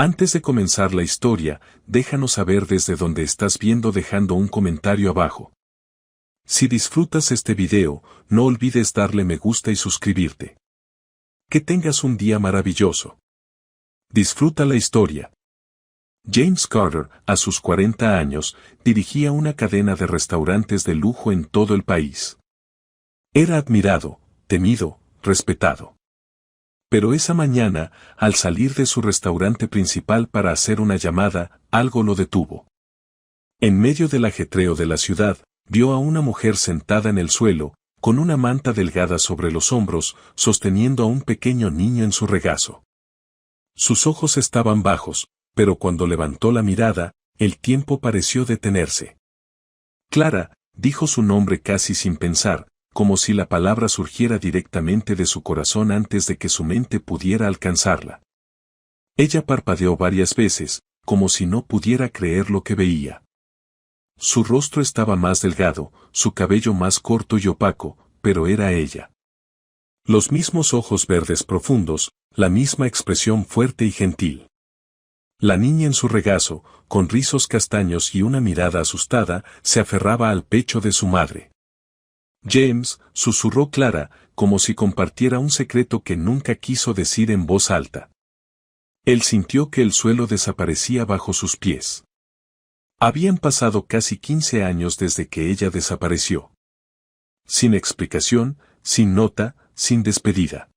Antes de comenzar la historia, déjanos saber desde dónde estás viendo dejando un comentario abajo. Si disfrutas este video, no olvides darle me gusta y suscribirte. Que tengas un día maravilloso. Disfruta la historia. James Carter, a sus 40 años, dirigía una cadena de restaurantes de lujo en todo el país. Era admirado, temido, respetado. Pero esa mañana, al salir de su restaurante principal para hacer una llamada, algo lo detuvo. En medio del ajetreo de la ciudad, vio a una mujer sentada en el suelo, con una manta delgada sobre los hombros, sosteniendo a un pequeño niño en su regazo. Sus ojos estaban bajos, pero cuando levantó la mirada, el tiempo pareció detenerse. Clara, dijo su nombre casi sin pensar, como si la palabra surgiera directamente de su corazón antes de que su mente pudiera alcanzarla. Ella parpadeó varias veces, como si no pudiera creer lo que veía. Su rostro estaba más delgado, su cabello más corto y opaco, pero era ella. Los mismos ojos verdes profundos, la misma expresión fuerte y gentil. La niña en su regazo, con rizos castaños y una mirada asustada, se aferraba al pecho de su madre. James, susurró Clara, como si compartiera un secreto que nunca quiso decir en voz alta. Él sintió que el suelo desaparecía bajo sus pies. Habían pasado casi 15 años desde que ella desapareció. Sin explicación, sin nota, sin despedida.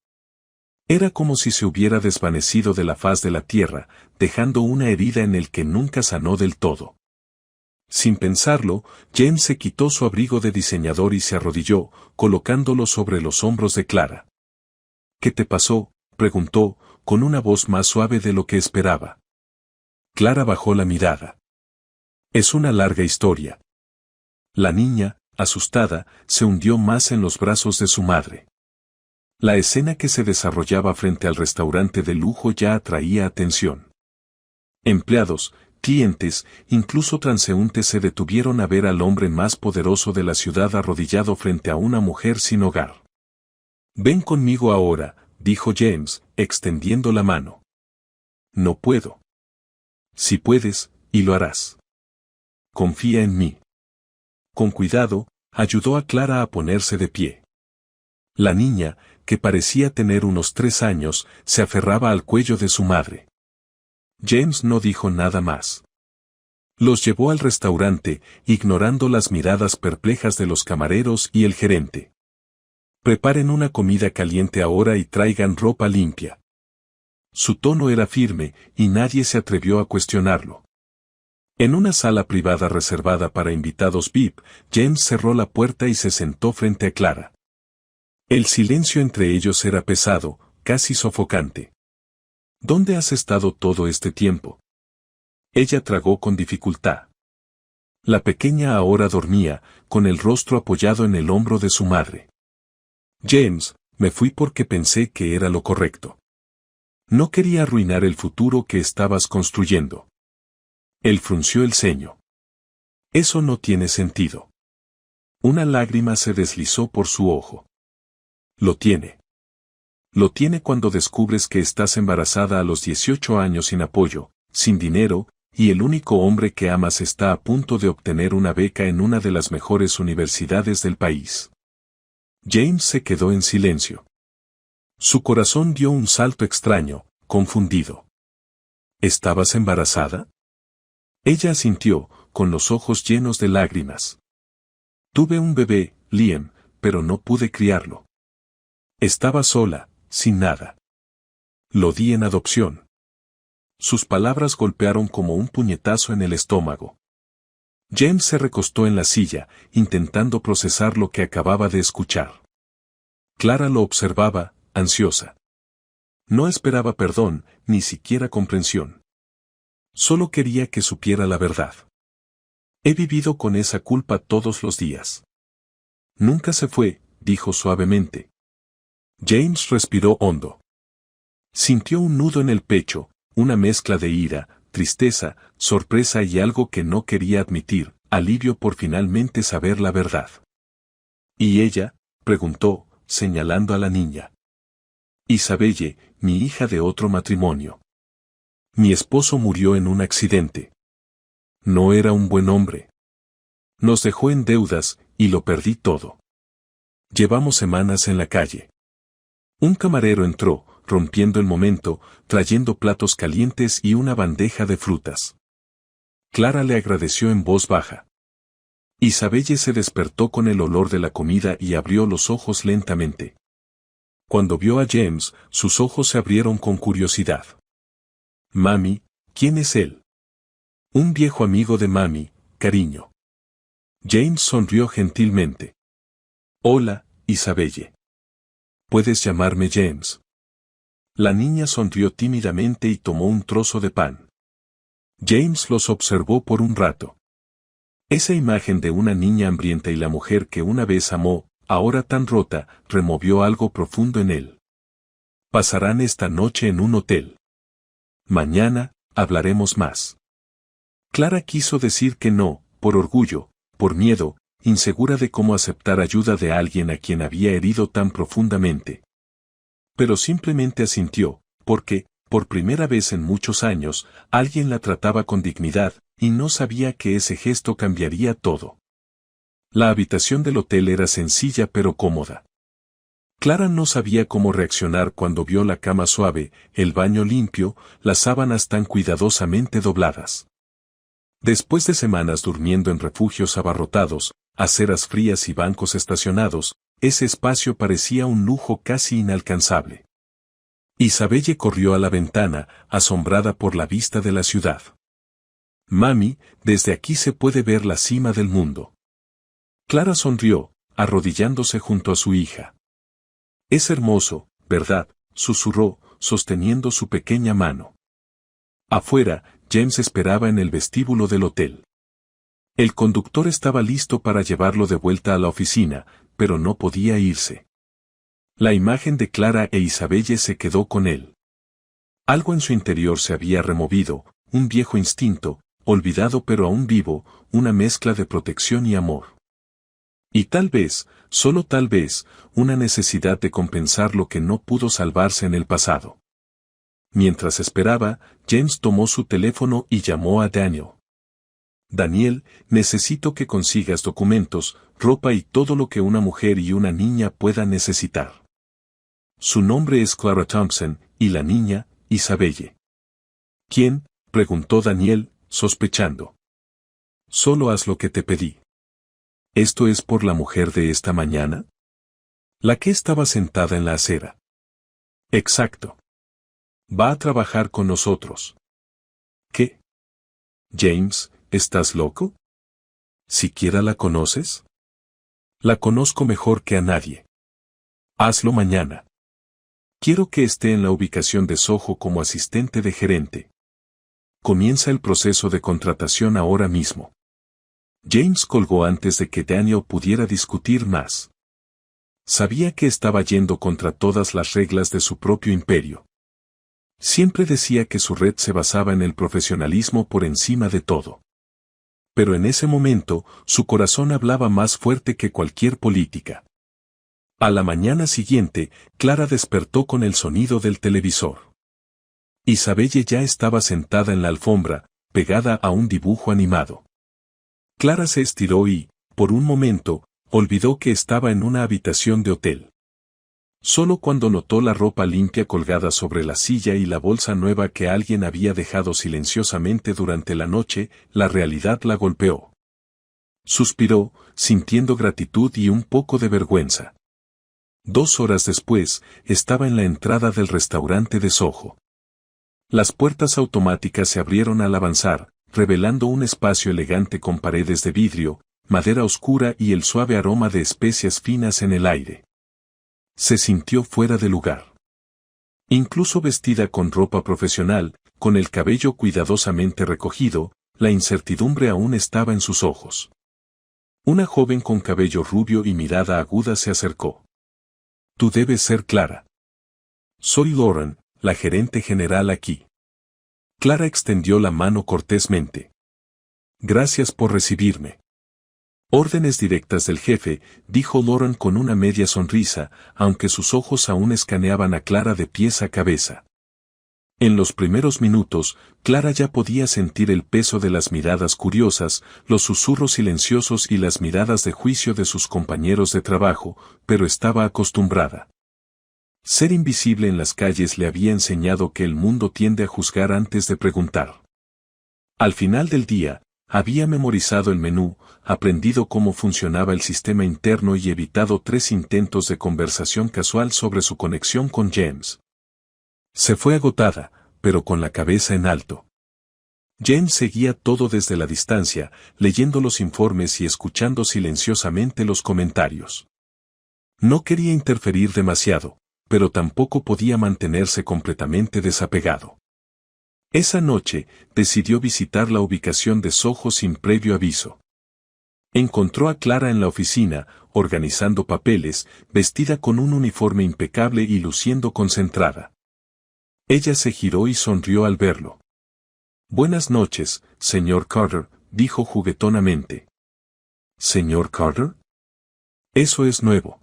Era como si se hubiera desvanecido de la faz de la tierra, dejando una herida en el que nunca sanó del todo. Sin pensarlo, James se quitó su abrigo de diseñador y se arrodilló, colocándolo sobre los hombros de Clara. ¿Qué te pasó?, preguntó, con una voz más suave de lo que esperaba. Clara bajó la mirada. Es una larga historia. La niña, asustada, se hundió más en los brazos de su madre. La escena que se desarrollaba frente al restaurante de lujo ya atraía atención. Empleados, clientes, incluso transeúntes se detuvieron a ver al hombre más poderoso de la ciudad arrodillado frente a una mujer sin hogar. Ven conmigo ahora, dijo James, extendiendo la mano. No puedo. Si puedes, y lo harás. Confía en mí. Con cuidado, ayudó a Clara a ponerse de pie. La niña, que parecía tener unos 3 años, se aferraba al cuello de su madre. James no dijo nada más. Los llevó al restaurante, ignorando las miradas perplejas de los camareros y el gerente. Preparen una comida caliente ahora y traigan ropa limpia. Su tono era firme, y nadie se atrevió a cuestionarlo. En una sala privada reservada para invitados VIP, James cerró la puerta y se sentó frente a Clara. El silencio entre ellos era pesado, casi sofocante. ¿Dónde has estado todo este tiempo? Ella tragó con dificultad. La pequeña ahora dormía, con el rostro apoyado en el hombro de su madre. James, me fui porque pensé que era lo correcto. No quería arruinar el futuro que estabas construyendo. Él frunció el ceño. Eso no tiene sentido. Una lágrima se deslizó por su ojo. Lo tiene. Lo tiene cuando descubres que estás embarazada a los 18 años sin apoyo, sin dinero, y el único hombre que amas está a punto de obtener una beca en una de las mejores universidades del país. James se quedó en silencio. Su corazón dio un salto extraño, confundido. ¿Estabas embarazada? Ella asintió, con los ojos llenos de lágrimas. Tuve un bebé, Liam, pero no pude criarlo. Estaba sola, sin nada. Lo di en adopción. Sus palabras golpearon como un puñetazo en el estómago. James se recostó en la silla, intentando procesar lo que acababa de escuchar. Clara lo observaba, ansiosa. No esperaba perdón, ni siquiera comprensión. Solo quería que supiera la verdad. He vivido con esa culpa todos los días. Nunca se fue, dijo suavemente. James respiró hondo. Sintió un nudo en el pecho, una mezcla de ira, tristeza, sorpresa y algo que no quería admitir, alivio por finalmente saber la verdad. ¿Y ella?, preguntó, señalando a la niña. Isabelle, mi hija de otro matrimonio. Mi esposo murió en un accidente. No era un buen hombre. Nos dejó en deudas, y lo perdí todo. Llevamos semanas en la calle. Un camarero entró, rompiendo el momento, trayendo platos calientes y una bandeja de frutas. Clara le agradeció en voz baja. Isabelle se despertó con el olor de la comida y abrió los ojos lentamente. Cuando vio a James, sus ojos se abrieron con curiosidad. Mami, ¿quién es él? Un viejo amigo de mami, cariño. James sonrió gentilmente. Hola, Isabelle. Puedes llamarme James. La niña sonrió tímidamente y tomó un trozo de pan. James los observó por un rato. Esa imagen de una niña hambrienta y la mujer que una vez amó, ahora tan rota, removió algo profundo en él. Pasarán esta noche en un hotel. Mañana, hablaremos más. Clara quiso decir que no, por orgullo, por miedo, insegura de cómo aceptar ayuda de alguien a quien había herido tan profundamente. Pero simplemente asintió, porque, por primera vez en muchos años, alguien la trataba con dignidad, y no sabía que ese gesto cambiaría todo. La habitación del hotel era sencilla pero cómoda. Clara no sabía cómo reaccionar cuando vio la cama suave, el baño limpio, las sábanas tan cuidadosamente dobladas. Después de semanas durmiendo en refugios abarrotados, aceras frías y bancos estacionados, ese espacio parecía un lujo casi inalcanzable. Isabelle corrió a la ventana, asombrada por la vista de la ciudad. Mami, desde aquí se puede ver la cima del mundo. Clara sonrió, arrodillándose junto a su hija. Es hermoso, ¿verdad?, susurró, sosteniendo su pequeña mano. Afuera, James esperaba en el vestíbulo del hotel. El conductor estaba listo para llevarlo de vuelta a la oficina, pero no podía irse. La imagen de Clara e Isabelle se quedó con él. Algo en su interior se había removido, un viejo instinto, olvidado pero aún vivo, una mezcla de protección y amor. Y tal vez, solo tal vez, una necesidad de compensar lo que no pudo salvarse en el pasado. Mientras esperaba, James tomó su teléfono y llamó a Daniel. Daniel, necesito que consigas documentos, ropa y todo lo que una mujer y una niña puedan necesitar. Su nombre es Clara Thompson, y la niña, Isabelle. ¿Quién?, preguntó Daniel, sospechando. Solo haz lo que te pedí. ¿Esto es por la mujer de esta mañana? La que estaba sentada en la acera. Exacto. Va a trabajar con nosotros. ¿Qué? James, ¿estás loco? ¿Siquiera la conoces? La conozco mejor que a nadie. Hazlo mañana. Quiero que esté en la ubicación de Soho como asistente de gerente. Comienza el proceso de contratación ahora mismo. James colgó antes de que Daniel pudiera discutir más. Sabía que estaba yendo contra todas las reglas de su propio imperio. Siempre decía que su red se basaba en el profesionalismo por encima de todo. Pero en ese momento, su corazón hablaba más fuerte que cualquier política. A la mañana siguiente, Clara despertó con el sonido del televisor. Isabelle ya estaba sentada en la alfombra, pegada a un dibujo animado. Clara se estiró y, por un momento, olvidó que estaba en una habitación de hotel. Solo cuando notó la ropa limpia colgada sobre la silla y la bolsa nueva que alguien había dejado silenciosamente durante la noche, la realidad la golpeó. Suspiró, sintiendo gratitud y un poco de vergüenza. 2 horas después, estaba en la entrada del restaurante de Soho. Las puertas automáticas se abrieron al avanzar, revelando un espacio elegante con paredes de vidrio, madera oscura y el suave aroma de especias finas en el aire. Se sintió fuera de lugar. Incluso vestida con ropa profesional, con el cabello cuidadosamente recogido, la incertidumbre aún estaba en sus ojos. Una joven con cabello rubio y mirada aguda se acercó. Tú debes ser Clara. Soy Lauren, la gerente general aquí. Clara extendió la mano cortésmente. Gracias por recibirme. Órdenes directas del jefe, dijo Lauren con una media sonrisa, aunque sus ojos aún escaneaban a Clara de pies a cabeza. En los primeros minutos, Clara ya podía sentir el peso de las miradas curiosas, los susurros silenciosos y las miradas de juicio de sus compañeros de trabajo, pero estaba acostumbrada. Ser invisible en las calles le había enseñado que el mundo tiende a juzgar antes de preguntar. Al final del día, había memorizado el menú, aprendido cómo funcionaba el sistema interno y evitado 3 intentos de conversación casual sobre su conexión con James. Se fue agotada, pero con la cabeza en alto. James seguía todo desde la distancia, leyendo los informes y escuchando silenciosamente los comentarios. No quería interferir demasiado, pero tampoco podía mantenerse completamente desapegado. Esa noche, decidió visitar la ubicación de Soho sin previo aviso. Encontró a Clara en la oficina, organizando papeles, vestida con un uniforme impecable y luciendo concentrada. Ella se giró y sonrió al verlo. «Buenas noches, señor Carter», dijo juguetonamente. «¿Señor Carter? Eso es nuevo».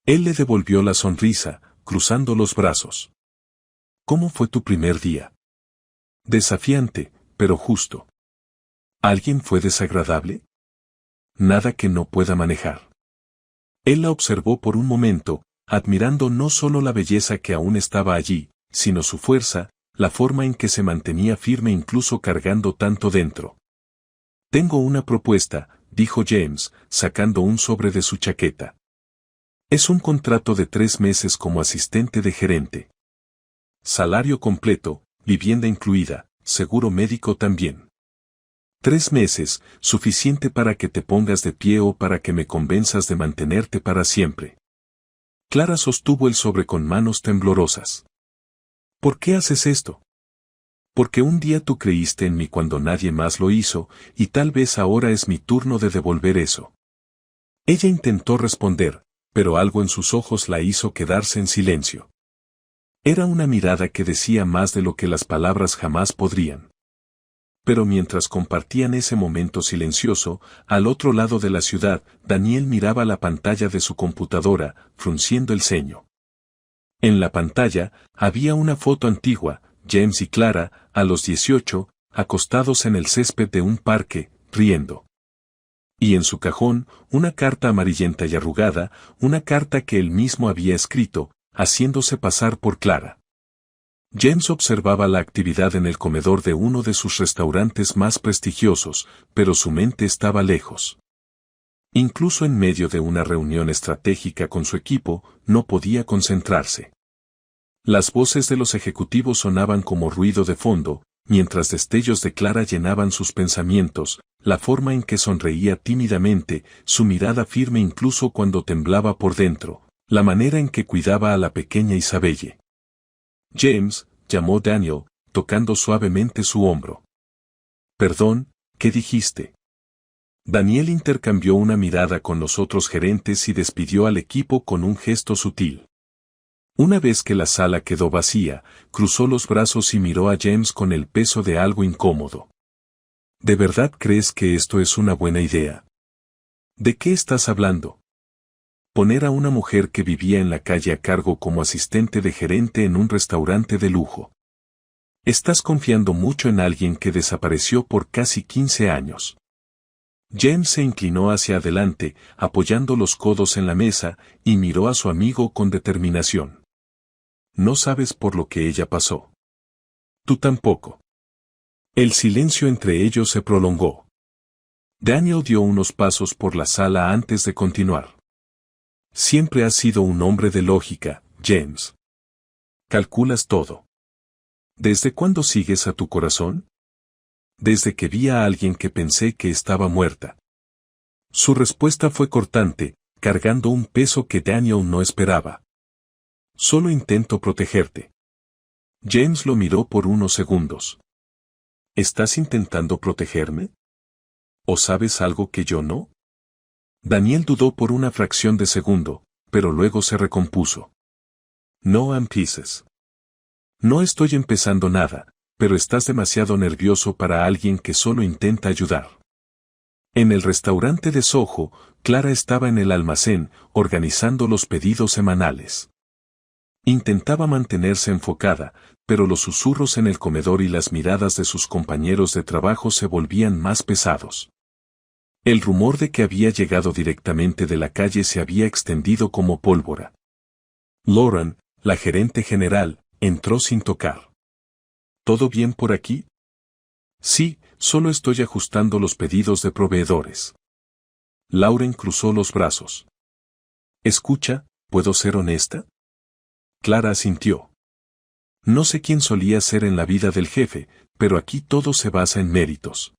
Él le devolvió la sonrisa, cruzando los brazos. «¿Cómo fue tu primer día?» «Desafiante, pero justo». ¿Alguien fue desagradable?» «Nada que no pueda manejar». Él la observó por un momento, admirando no solo la belleza que aún estaba allí, sino su fuerza, la forma en que se mantenía firme incluso cargando tanto dentro. «Tengo una propuesta», dijo James, sacando un sobre de su chaqueta. «Es un contrato de 3 meses como asistente de gerente. Salario completo, vivienda incluida, seguro médico también. 3 meses, suficiente para que te pongas de pie o para que me convenzas de mantenerte para siempre». Clara sostuvo el sobre con manos temblorosas. «¿Por qué haces esto?» «Porque un día tú creíste en mí cuando nadie más lo hizo, y tal vez ahora es mi turno de devolver eso». Ella intentó responder, pero algo en sus ojos la hizo quedarse en silencio. Era una mirada que decía más de lo que las palabras jamás podrían. Pero mientras compartían ese momento silencioso, al otro lado de la ciudad, Daniel miraba la pantalla de su computadora, frunciendo el ceño. En la pantalla, había una foto antigua, James y Clara, a los 18, acostados en el césped de un parque, riendo. Y en su cajón, una carta amarillenta y arrugada, una carta que él mismo había escrito, haciéndose pasar por Clara. James observaba la actividad en el comedor de uno de sus restaurantes más prestigiosos, pero su mente estaba lejos. Incluso en medio de una reunión estratégica con su equipo, no podía concentrarse. Las voces de los ejecutivos sonaban como ruido de fondo, mientras destellos de Clara llenaban sus pensamientos, la forma en que sonreía tímidamente, su mirada firme incluso cuando temblaba por dentro, la manera en que cuidaba a la pequeña Isabelle. «James», llamó Daniel, tocando suavemente su hombro. «Perdón, ¿qué dijiste?» Daniel intercambió una mirada con los otros gerentes y despidió al equipo con un gesto sutil. Una vez que la sala quedó vacía, cruzó los brazos y miró a James con el peso de algo incómodo. ¿De verdad crees que esto es una buena idea? ¿De qué estás hablando? Poner a una mujer que vivía en la calle a cargo como asistente de gerente en un restaurante de lujo. Estás confiando mucho en alguien que desapareció por casi 15 años. James se inclinó hacia adelante, apoyando los codos en la mesa, y miró a su amigo con determinación. No sabes por lo que ella pasó. Tú tampoco. El silencio entre ellos se prolongó. Daniel dio unos pasos por la sala antes de continuar. Siempre has sido un hombre de lógica, James. Calculas todo. ¿Desde cuándo sigues a tu corazón? Desde que vi a alguien que pensé que estaba muerta. Su respuesta fue cortante, cargando un peso que Daniel no esperaba. Solo intento protegerte. James lo miró por unos segundos. ¿Estás intentando protegerme? ¿O sabes algo que yo no? Daniel dudó por una fracción de segundo, pero luego se recompuso. No empieces. No estoy empezando nada, pero estás demasiado nervioso para alguien que solo intenta ayudar. En el restaurante de Soho, Clara estaba en el almacén, organizando los pedidos semanales. Intentaba mantenerse enfocada, pero los susurros en el comedor y las miradas de sus compañeros de trabajo se volvían más pesados. El rumor de que había llegado directamente de la calle se había extendido como pólvora. Lauren, la gerente general, entró sin tocar. ¿Todo bien por aquí? Sí, solo estoy ajustando los pedidos de proveedores. Lauren cruzó los brazos. Escucha, ¿puedo ser honesta? Clara asintió. No sé quién solía ser en la vida del jefe, pero aquí todo se basa en méritos.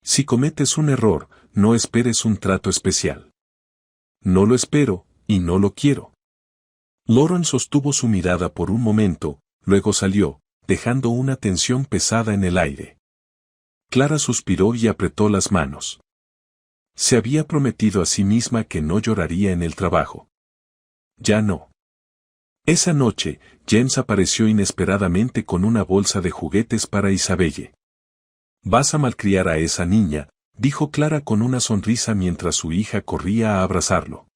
Si cometes un error, no esperes un trato especial. No lo espero, y no lo quiero. Lauren sostuvo su mirada por un momento, luego salió, dejando una tensión pesada en el aire. Clara suspiró y apretó las manos. Se había prometido a sí misma que no lloraría en el trabajo. Ya no. Esa noche, James apareció inesperadamente con una bolsa de juguetes para Isabelle. «Vas a malcriar a esa niña», dijo Clara con una sonrisa mientras su hija corría a abrazarlo.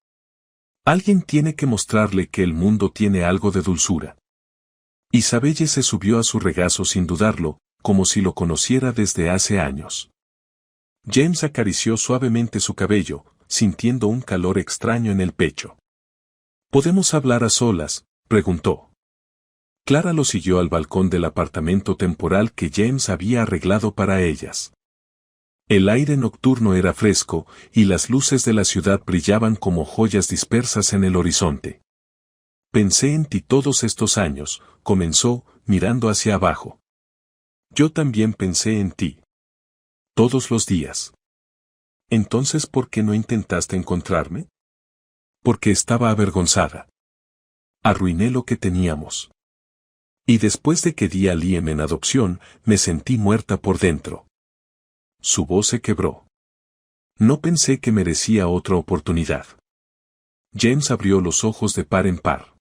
«Alguien tiene que mostrarle que el mundo tiene algo de dulzura». Isabelle se subió a su regazo sin dudarlo, como si lo conociera desde hace años. James acarició suavemente su cabello, sintiendo un calor extraño en el pecho. «¿Podemos hablar a solas?», preguntó. Clara lo siguió al balcón del apartamento temporal que James había arreglado para ellas. El aire nocturno era fresco, y las luces de la ciudad brillaban como joyas dispersas en el horizonte. «Pensé en ti todos estos años», comenzó, mirando hacia abajo. «Yo también pensé en ti. Todos los días». «Entonces, ¿por qué no intentaste encontrarme?» «Porque estaba avergonzada. Arruiné lo que teníamos. Y después de que di a Liam en adopción, me sentí muerta por dentro». Su voz se quebró. «No pensé que merecía otra oportunidad». James abrió los ojos de par en par.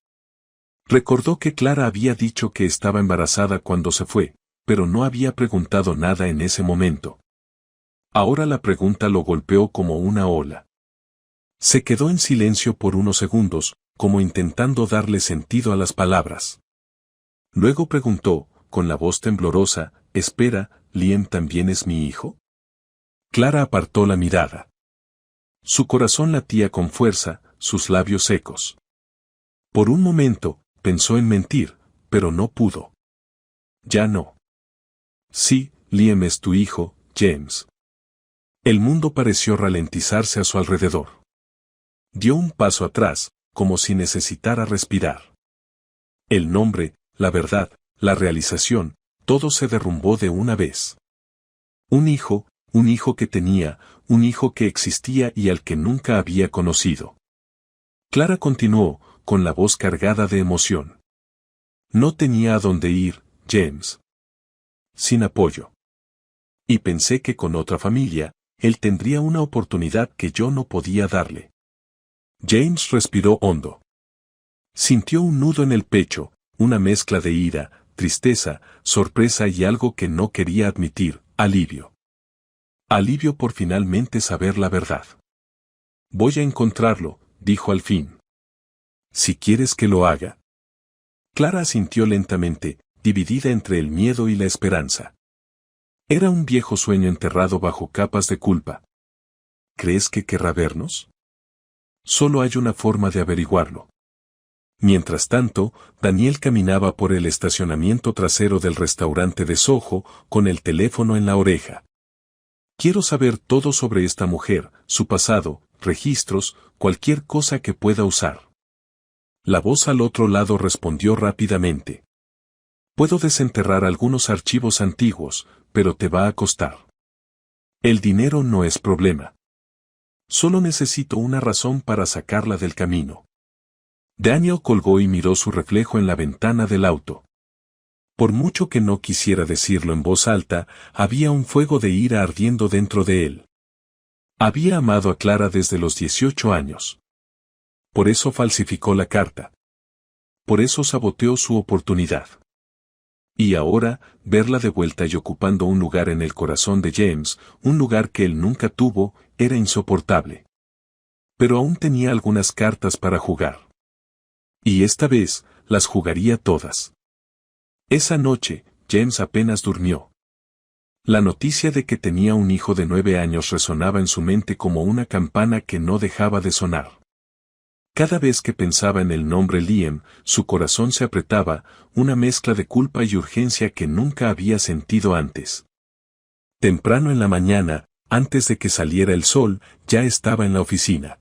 Recordó que Clara había dicho que estaba embarazada cuando se fue, pero no había preguntado nada en ese momento. Ahora la pregunta lo golpeó como una ola. Se quedó en silencio por unos segundos, como intentando darle sentido a las palabras. Luego preguntó, con la voz temblorosa, «Espera, ¿Liam también es mi hijo?» Clara apartó la mirada. Su corazón latía con fuerza, sus labios secos. Por un momento, pensó en mentir, pero no pudo. «Ya no». «Sí, Liam es tu hijo, James». El mundo pareció ralentizarse a su alrededor. Dio un paso atrás, como si necesitara respirar. El nombre, la verdad, la realización, todo se derrumbó de una vez. Un hijo que tenía, un hijo que existía y al que nunca había conocido. Clara continuó, con la voz cargada de emoción. «No tenía a dónde ir, James. Sin apoyo. Y pensé que con otra familia, él tendría una oportunidad que yo no podía darle». James respiró hondo. Sintió un nudo en el pecho, una mezcla de ira, tristeza, sorpresa y algo que no quería admitir, alivio. Alivio por finalmente saber la verdad. «Voy a encontrarlo», dijo al fin. «Si quieres que lo haga». Clara asintió lentamente, dividida entre el miedo y la esperanza. Era un viejo sueño enterrado bajo capas de culpa. «¿Crees que querrá vernos?» «Solo hay una forma de averiguarlo». Mientras tanto, Daniel caminaba por el estacionamiento trasero del restaurante de Soho, con el teléfono en la oreja. «Quiero saber todo sobre esta mujer, su pasado, registros, cualquier cosa que pueda usar». La voz al otro lado respondió rápidamente. «Puedo desenterrar algunos archivos antiguos, pero te va a costar. El dinero no es problema. Solo necesito una razón para sacarla del camino». Daniel colgó y miró su reflejo en la ventana del auto. Por mucho que no quisiera decirlo en voz alta, había un fuego de ira ardiendo dentro de él. Había amado a Clara desde los 18 años. Por eso falsificó la carta. Por eso saboteó su oportunidad. Y ahora, verla de vuelta y ocupando un lugar en el corazón de James, un lugar que él nunca tuvo, era insoportable. Pero aún tenía algunas cartas para jugar. Y esta vez, las jugaría todas. Esa noche, James apenas durmió. La noticia de que tenía un hijo de 9 años resonaba en su mente como una campana que no dejaba de sonar. Cada vez que pensaba en el nombre Liam, su corazón se apretaba, una mezcla de culpa y urgencia que nunca había sentido antes. Temprano en la mañana, antes de que saliera el sol, ya estaba en la oficina.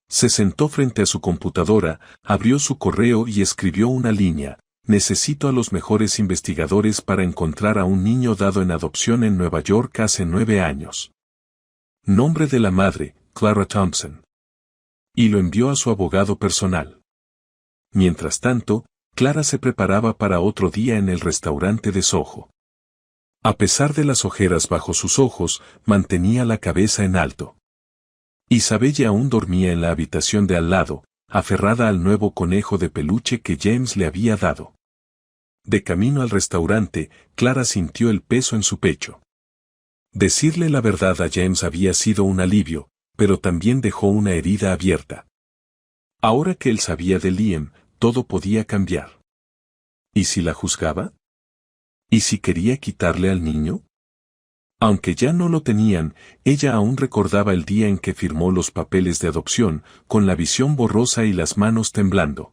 Se sentó frente a su computadora, abrió su correo y escribió una línea: necesito a los mejores investigadores para encontrar a un niño dado en adopción en Nueva York hace 9 años. Nombre de la madre, Clara Thompson. Y lo envió a su abogado personal. Mientras tanto, Clara se preparaba para otro día en el restaurante de Soho. A pesar de las ojeras bajo sus ojos, mantenía la cabeza en alto. Isabella aún dormía en la habitación de al lado, aferrada al nuevo conejo de peluche que James le había dado. De camino al restaurante, Clara sintió el peso en su pecho. Decirle la verdad a James había sido un alivio, pero también dejó una herida abierta. Ahora que él sabía de Liam, todo podía cambiar. ¿Y si la juzgaba? ¿Y si quería quitarle al niño? Aunque ya no lo tenían, ella aún recordaba el día en que firmó los papeles de adopción, con la visión borrosa y las manos temblando.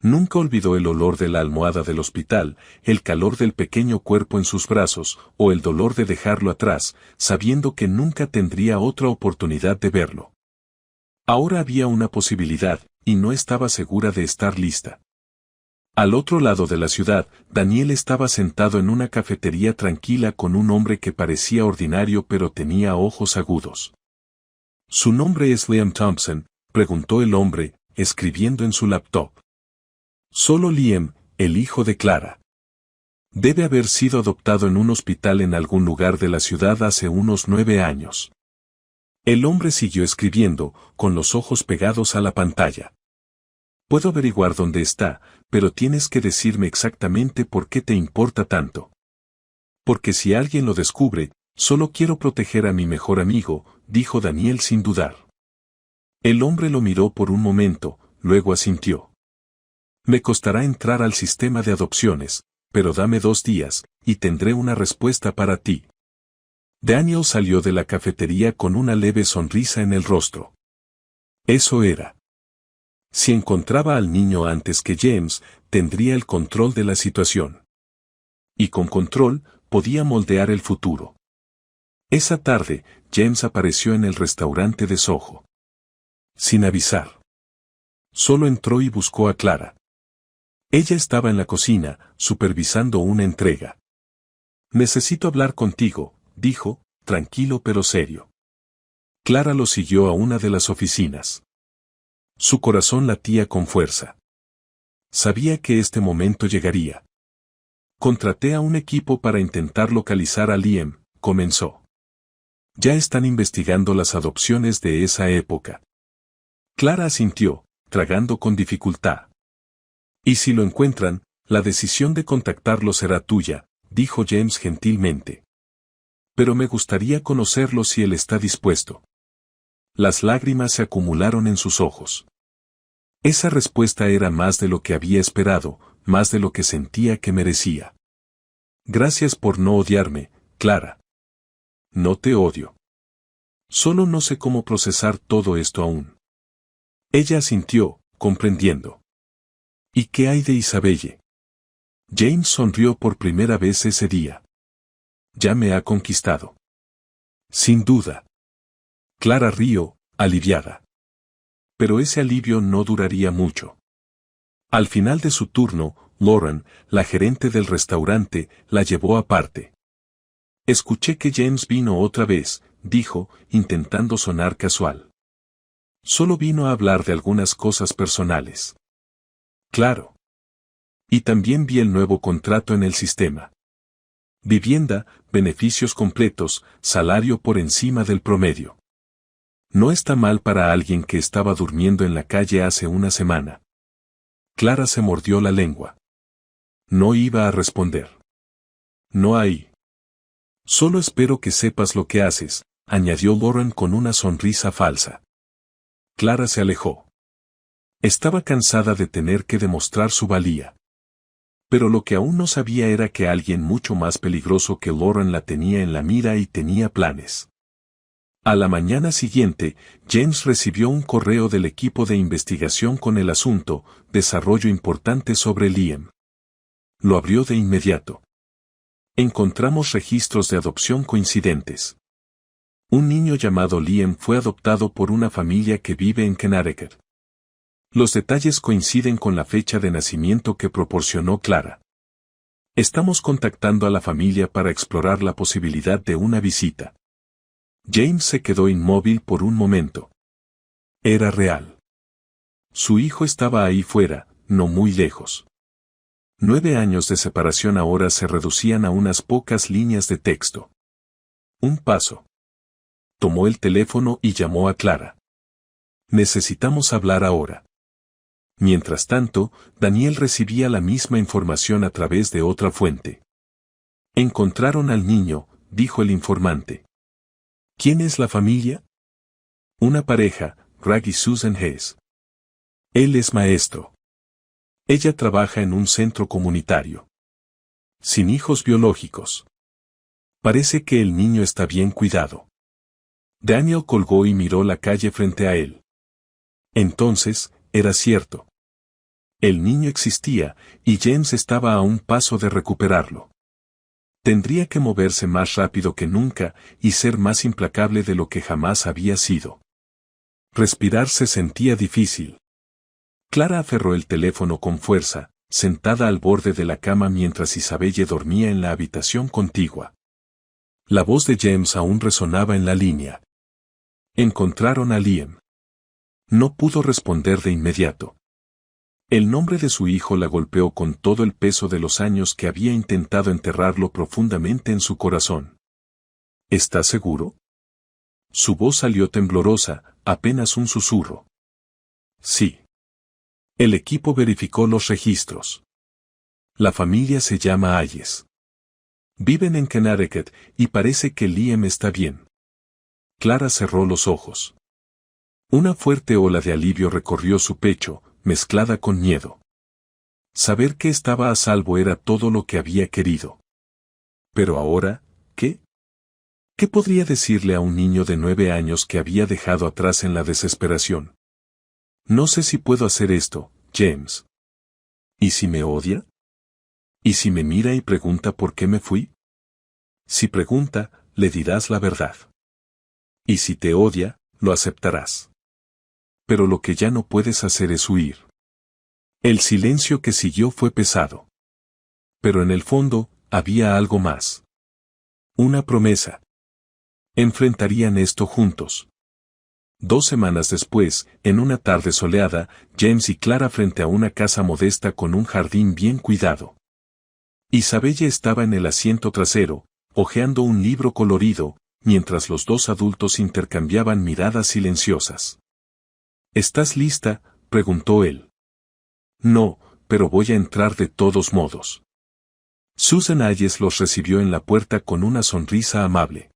Nunca olvidó el olor de la almohada del hospital, el calor del pequeño cuerpo en sus brazos, o el dolor de dejarlo atrás, sabiendo que nunca tendría otra oportunidad de verlo. Ahora había una posibilidad, y no estaba segura de estar lista. Al otro lado de la ciudad, Daniel estaba sentado en una cafetería tranquila con un hombre que parecía ordinario pero tenía ojos agudos. ¿Su nombre es Liam Thompson?, preguntó el hombre, escribiendo en su laptop. Solo Liam, el hijo de Clara. Debe haber sido adoptado en un hospital en algún lugar de la ciudad hace unos 9 años. El hombre siguió escribiendo, con los ojos pegados a la pantalla. Puedo averiguar dónde está, pero tienes que decirme exactamente por qué te importa tanto. Porque si alguien lo descubre, solo quiero proteger a mi mejor amigo, dijo Daniel sin dudar. El hombre lo miró por un momento, luego asintió. Me costará entrar al sistema de adopciones, pero dame 2 días, y tendré una respuesta para ti. Daniel salió de la cafetería con una leve sonrisa en el rostro. Eso era. Si encontraba al niño antes que James, tendría el control de la situación. Y con control, podía moldear el futuro. Esa tarde, James apareció en el restaurante de Soho. Sin avisar. Solo entró y buscó a Clara. Ella estaba en la cocina, supervisando una entrega. Necesito hablar contigo, dijo, tranquilo pero serio. Clara lo siguió a una de las oficinas. Su corazón latía con fuerza. Sabía que este momento llegaría. Contraté a un equipo para intentar localizar a Liam, comenzó. Ya están investigando las adopciones de esa época. Clara asintió, tragando con dificultad. Y si lo encuentran, la decisión de contactarlo será tuya, dijo James gentilmente. Pero me gustaría conocerlo si él está dispuesto. Las lágrimas se acumularon en sus ojos. Esa respuesta era más de lo que había esperado, más de lo que sentía que merecía. Gracias por no odiarme, Clara. No te odio. Solo no sé cómo procesar todo esto aún. Ella asintió, comprendiendo. ¿Y qué hay de Isabelle? James sonrió por primera vez ese día. Ya me ha conquistado. Sin duda. Clara rió, aliviada. Pero ese alivio no duraría mucho. Al final de su turno, Lauren, la gerente del restaurante, la llevó aparte. Escuché que James vino otra vez, dijo, intentando sonar casual. Solo vino a hablar de algunas cosas personales. Claro. Y también vi el nuevo contrato en el sistema. Vivienda, beneficios completos, salario por encima del promedio. No está mal para alguien que estaba durmiendo en la calle hace una semana. Clara se mordió la lengua. No iba a responder. No hay. Solo espero que sepas lo que haces, añadió Lauren con una sonrisa falsa. Clara se alejó. Estaba cansada de tener que demostrar su valía. Pero lo que aún no sabía era que alguien mucho más peligroso que Lauren la tenía en la mira y tenía planes. A la mañana siguiente, James recibió un correo del equipo de investigación con el asunto, desarrollo importante sobre Liam. Lo abrió de inmediato. Encontramos registros de adopción coincidentes. Un niño llamado Liam fue adoptado por una familia que vive en Connecticut. Los detalles coinciden con la fecha de nacimiento que proporcionó Clara. Estamos contactando a la familia para explorar la posibilidad de una visita. James se quedó inmóvil por un momento. Era real. Su hijo estaba ahí fuera, no muy lejos. 9 años de separación ahora se reducían a unas pocas líneas de texto. Un paso. Tomó el teléfono y llamó a Clara. Necesitamos hablar ahora. Mientras tanto, Daniel recibía la misma información a través de otra fuente. Encontraron al niño, dijo el informante. ¿Quién es la familia? Una pareja, Greg y Susan Hess. Él es maestro. Ella trabaja en un centro comunitario. Sin hijos biológicos. Parece que el niño está bien cuidado. Daniel colgó y miró la calle frente a él. Entonces, era cierto. El niño existía, y James estaba a un paso de recuperarlo. Tendría que moverse más rápido que nunca y ser más implacable de lo que jamás había sido. Respirar se sentía difícil. Clara aferró el teléfono con fuerza, sentada al borde de la cama mientras Isabelle dormía en la habitación contigua. La voz de James aún resonaba en la línea. Encontraron a Liam. No pudo responder de inmediato. El nombre de su hijo la golpeó con todo el peso de los años que había intentado enterrarlo profundamente en su corazón. ¿Estás seguro? Su voz salió temblorosa, apenas un susurro. Sí. El equipo verificó los registros. La familia se llama Hayes. Viven en Connecticut y parece que Liam está bien. Clara cerró los ojos. Una fuerte ola de alivio recorrió su pecho, mezclada con miedo. Saber que estaba a salvo era todo lo que había querido. Pero ahora, ¿qué? ¿Qué podría decirle a un niño de 9 años que había dejado atrás en la desesperación? No sé si puedo hacer esto, James. ¿Y si me odia? ¿Y si me mira y pregunta por qué me fui? Si pregunta, le dirás la verdad. Y si te odia, lo aceptarás. Pero lo que ya no puedes hacer es huir. El silencio que siguió fue pesado. Pero en el fondo, había algo más. Una promesa. Enfrentarían esto juntos. 2 semanas después, en una tarde soleada, James y Clara frente a una casa modesta con un jardín bien cuidado. Isabelle estaba en el asiento trasero, hojeando un libro colorido, mientras los 2 adultos intercambiaban miradas silenciosas. ¿Estás lista?, preguntó él. No, pero voy a entrar de todos modos. Susan Hayes los recibió en la puerta con una sonrisa amable.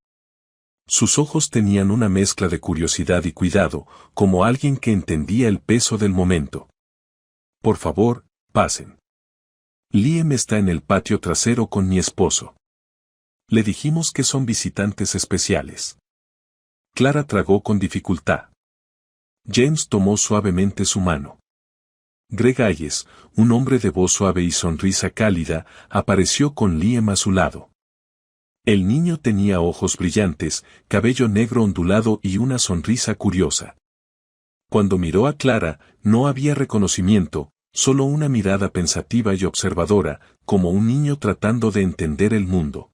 Sus ojos tenían una mezcla de curiosidad y cuidado, como alguien que entendía el peso del momento. Por favor, pasen. Liam está en el patio trasero con mi esposo. Le dijimos que son visitantes especiales. Clara tragó con dificultad. James tomó suavemente su mano. Greg Hayes, un hombre de voz suave y sonrisa cálida, apareció con Liam a su lado. El niño tenía ojos brillantes, cabello negro ondulado y una sonrisa curiosa. Cuando miró a Clara, no había reconocimiento, solo una mirada pensativa y observadora, como un niño tratando de entender el mundo.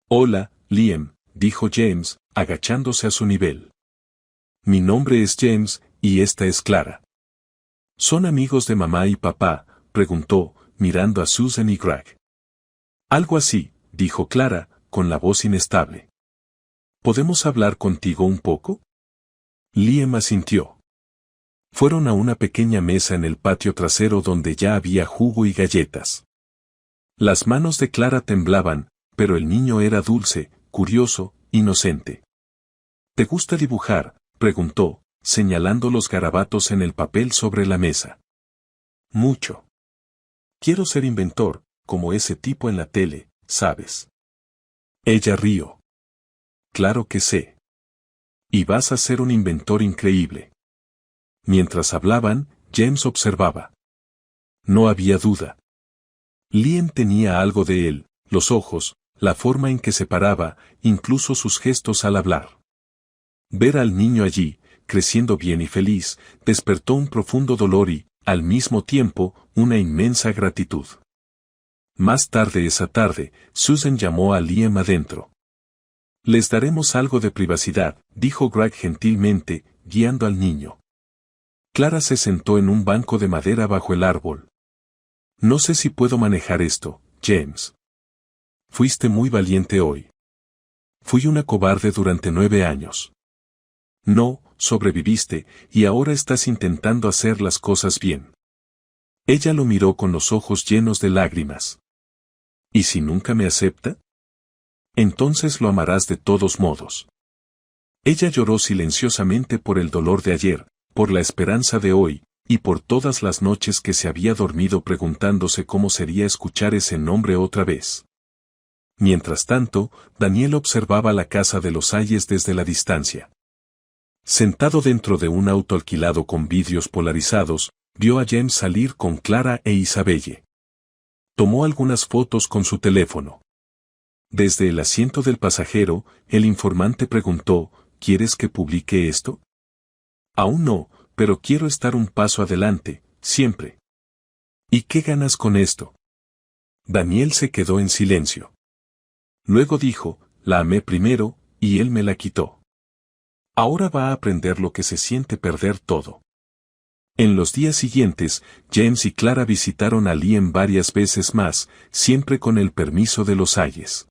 Hola, Liam, dijo James, agachándose a su nivel. Mi nombre es James, y esta es Clara. ¿Son amigos de mamá y papá?, preguntó, mirando a Susan y Greg. Algo así, dijo Clara, con la voz inestable. ¿Podemos hablar contigo un poco? Liam asintió. Fueron a una pequeña mesa en el patio trasero donde ya había jugo y galletas. Las manos de Clara temblaban, pero el niño era dulce, curioso, inocente. ¿Te gusta dibujar?, preguntó, señalando los garabatos en el papel sobre la mesa. Mucho. Quiero ser inventor, como ese tipo en la tele, ¿sabes? Ella rió. Claro que sé. Y vas a ser un inventor increíble. Mientras hablaban, James observaba. No había duda. Liam tenía algo de él, los ojos, la forma en que se paraba, incluso sus gestos al hablar. Ver al niño allí, creciendo bien y feliz, despertó un profundo dolor y, al mismo tiempo, una inmensa gratitud. Más tarde esa tarde, Susan llamó a Liam adentro. Les daremos algo de privacidad, dijo Greg gentilmente, guiando al niño. Clara se sentó en un banco de madera bajo el árbol. No sé si puedo manejar esto, James. Fuiste muy valiente hoy. Fui una cobarde durante 9 años. No, sobreviviste, y ahora estás intentando hacer las cosas bien. Ella lo miró con los ojos llenos de lágrimas. ¿Y si nunca me acepta? Entonces lo amarás de todos modos. Ella lloró silenciosamente por el dolor de ayer, por la esperanza de hoy, y por todas las noches que se había dormido preguntándose cómo sería escuchar ese nombre otra vez. Mientras tanto, Daniel observaba la casa de los Ayes desde la distancia. Sentado dentro de un auto alquilado con vidrios polarizados, vio a James salir con Clara e Isabelle. Tomó algunas fotos con su teléfono. Desde el asiento del pasajero, el informante preguntó, ¿quieres que publique esto? Aún no, pero quiero estar un paso adelante, siempre. ¿Y qué ganas con esto? Daniel se quedó en silencio. Luego dijo, la amé primero, y él me la quitó. Ahora va a aprender lo que se siente perder todo. En los días siguientes, James y Clara visitaron a Liam varias veces más, siempre con el permiso de los Ayes.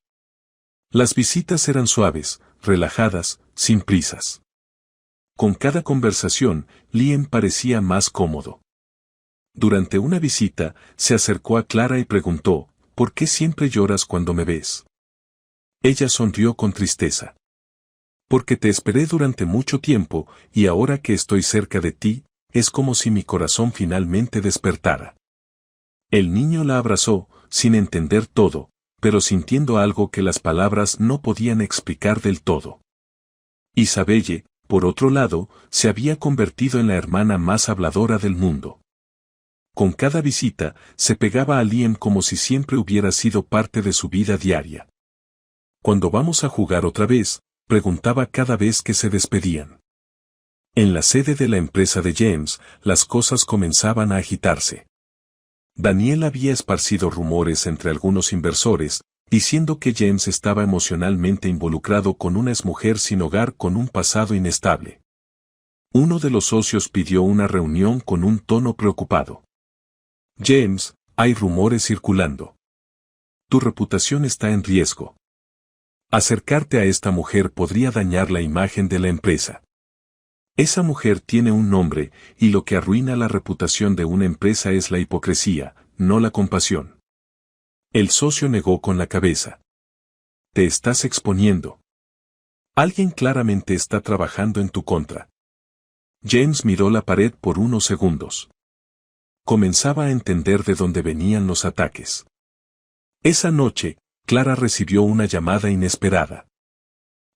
Las visitas eran suaves, relajadas, sin prisas. Con cada conversación, Liam parecía más cómodo. Durante una visita, se acercó a Clara y preguntó, ¿por qué siempre lloras cuando me ves? Ella sonrió con tristeza. Porque te esperé durante mucho tiempo, y ahora que estoy cerca de ti, es como si mi corazón finalmente despertara. El niño la abrazó, sin entender todo, pero sintiendo algo que las palabras no podían explicar del todo. Isabelle, por otro lado, se había convertido en la hermana más habladora del mundo. Con cada visita, se pegaba a Liam como si siempre hubiera sido parte de su vida diaria. ¿Cuándo vamos a jugar otra vez?, preguntaba cada vez que se despedían. En la sede de la empresa de James, las cosas comenzaban a agitarse. Daniel había esparcido rumores entre algunos inversores, diciendo que James estaba emocionalmente involucrado con una exmujer sin hogar con un pasado inestable. Uno de los socios pidió una reunión con un tono preocupado. James, hay rumores circulando. Tu reputación está en riesgo. Acercarte a esta mujer podría dañar la imagen de la empresa. Esa mujer tiene un nombre, y lo que arruina la reputación de una empresa es la hipocresía, no la compasión. El socio negó con la cabeza. Te estás exponiendo. Alguien claramente está trabajando en tu contra. James miró la pared por unos segundos. Comenzaba a entender de dónde venían los ataques. Esa noche, Clara recibió una llamada inesperada.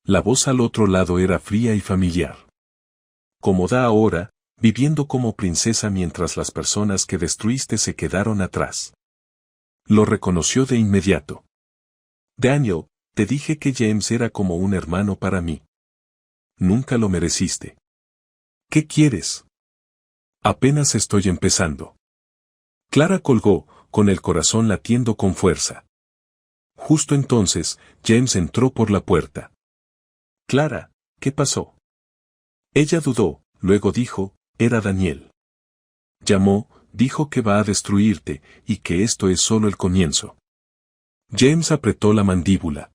La voz al otro lado era fría y familiar. Cómoda ahora, viviendo como princesa mientras las personas que destruiste se quedaron atrás. Lo reconoció de inmediato. Daniel, te dije que James era como un hermano para mí. Nunca lo mereciste. ¿Qué quieres? Apenas estoy empezando. Clara colgó, con el corazón latiendo con fuerza. Justo entonces, James entró por la puerta. Clara, ¿qué pasó? Ella dudó, luego dijo, era Daniel. Llamó, dijo que va a destruirte, y que esto es solo el comienzo. James apretó la mandíbula.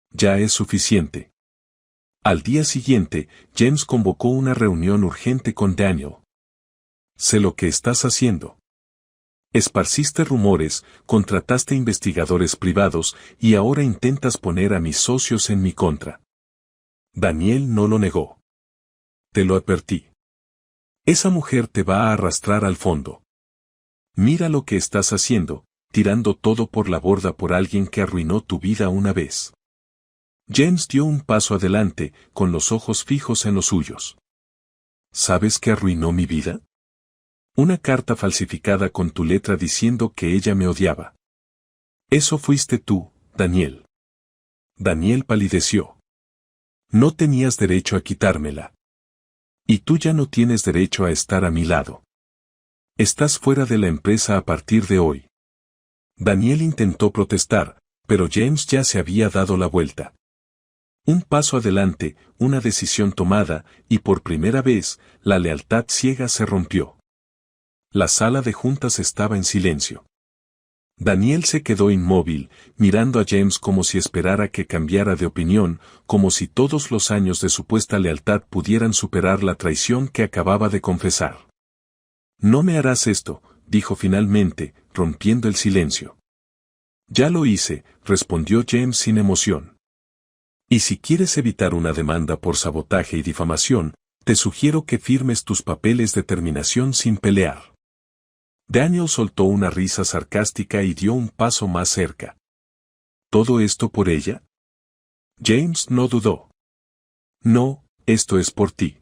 Ya es suficiente. Al día siguiente, James convocó una reunión urgente con Daniel. Sé lo que estás haciendo. Esparciste rumores, contrataste investigadores privados, y ahora intentas poner a mis socios en mi contra. Daniel no lo negó. te lo advertí. Esa mujer te va a arrastrar al fondo. Mira lo que estás haciendo, tirando todo por la borda por alguien que arruinó tu vida una vez. James dio un paso adelante, con los ojos fijos en los suyos. ¿Sabes qué arruinó mi vida? Una carta falsificada con tu letra diciendo que ella me odiaba. Eso fuiste tú, Daniel. Daniel palideció. No tenías derecho a quitármela. Y tú ya no tienes derecho a estar a mi lado. Estás fuera de la empresa a partir de hoy. Daniel intentó protestar, pero James ya se había dado la vuelta. Un paso adelante, una decisión tomada, y por primera vez, la lealtad ciega se rompió. La sala de juntas estaba en silencio. Daniel se quedó inmóvil, mirando a James como si esperara que cambiara de opinión, como si todos los años de supuesta lealtad pudieran superar la traición que acababa de confesar. No me harás esto, dijo finalmente, rompiendo el silencio. Ya lo hice, respondió James sin emoción. Y si quieres evitar una demanda por sabotaje y difamación, te sugiero que firmes tus papeles de terminación sin pelear. Daniel soltó una risa sarcástica y dio un paso más cerca. ¿Todo esto por ella? James no dudó. No, esto es por ti.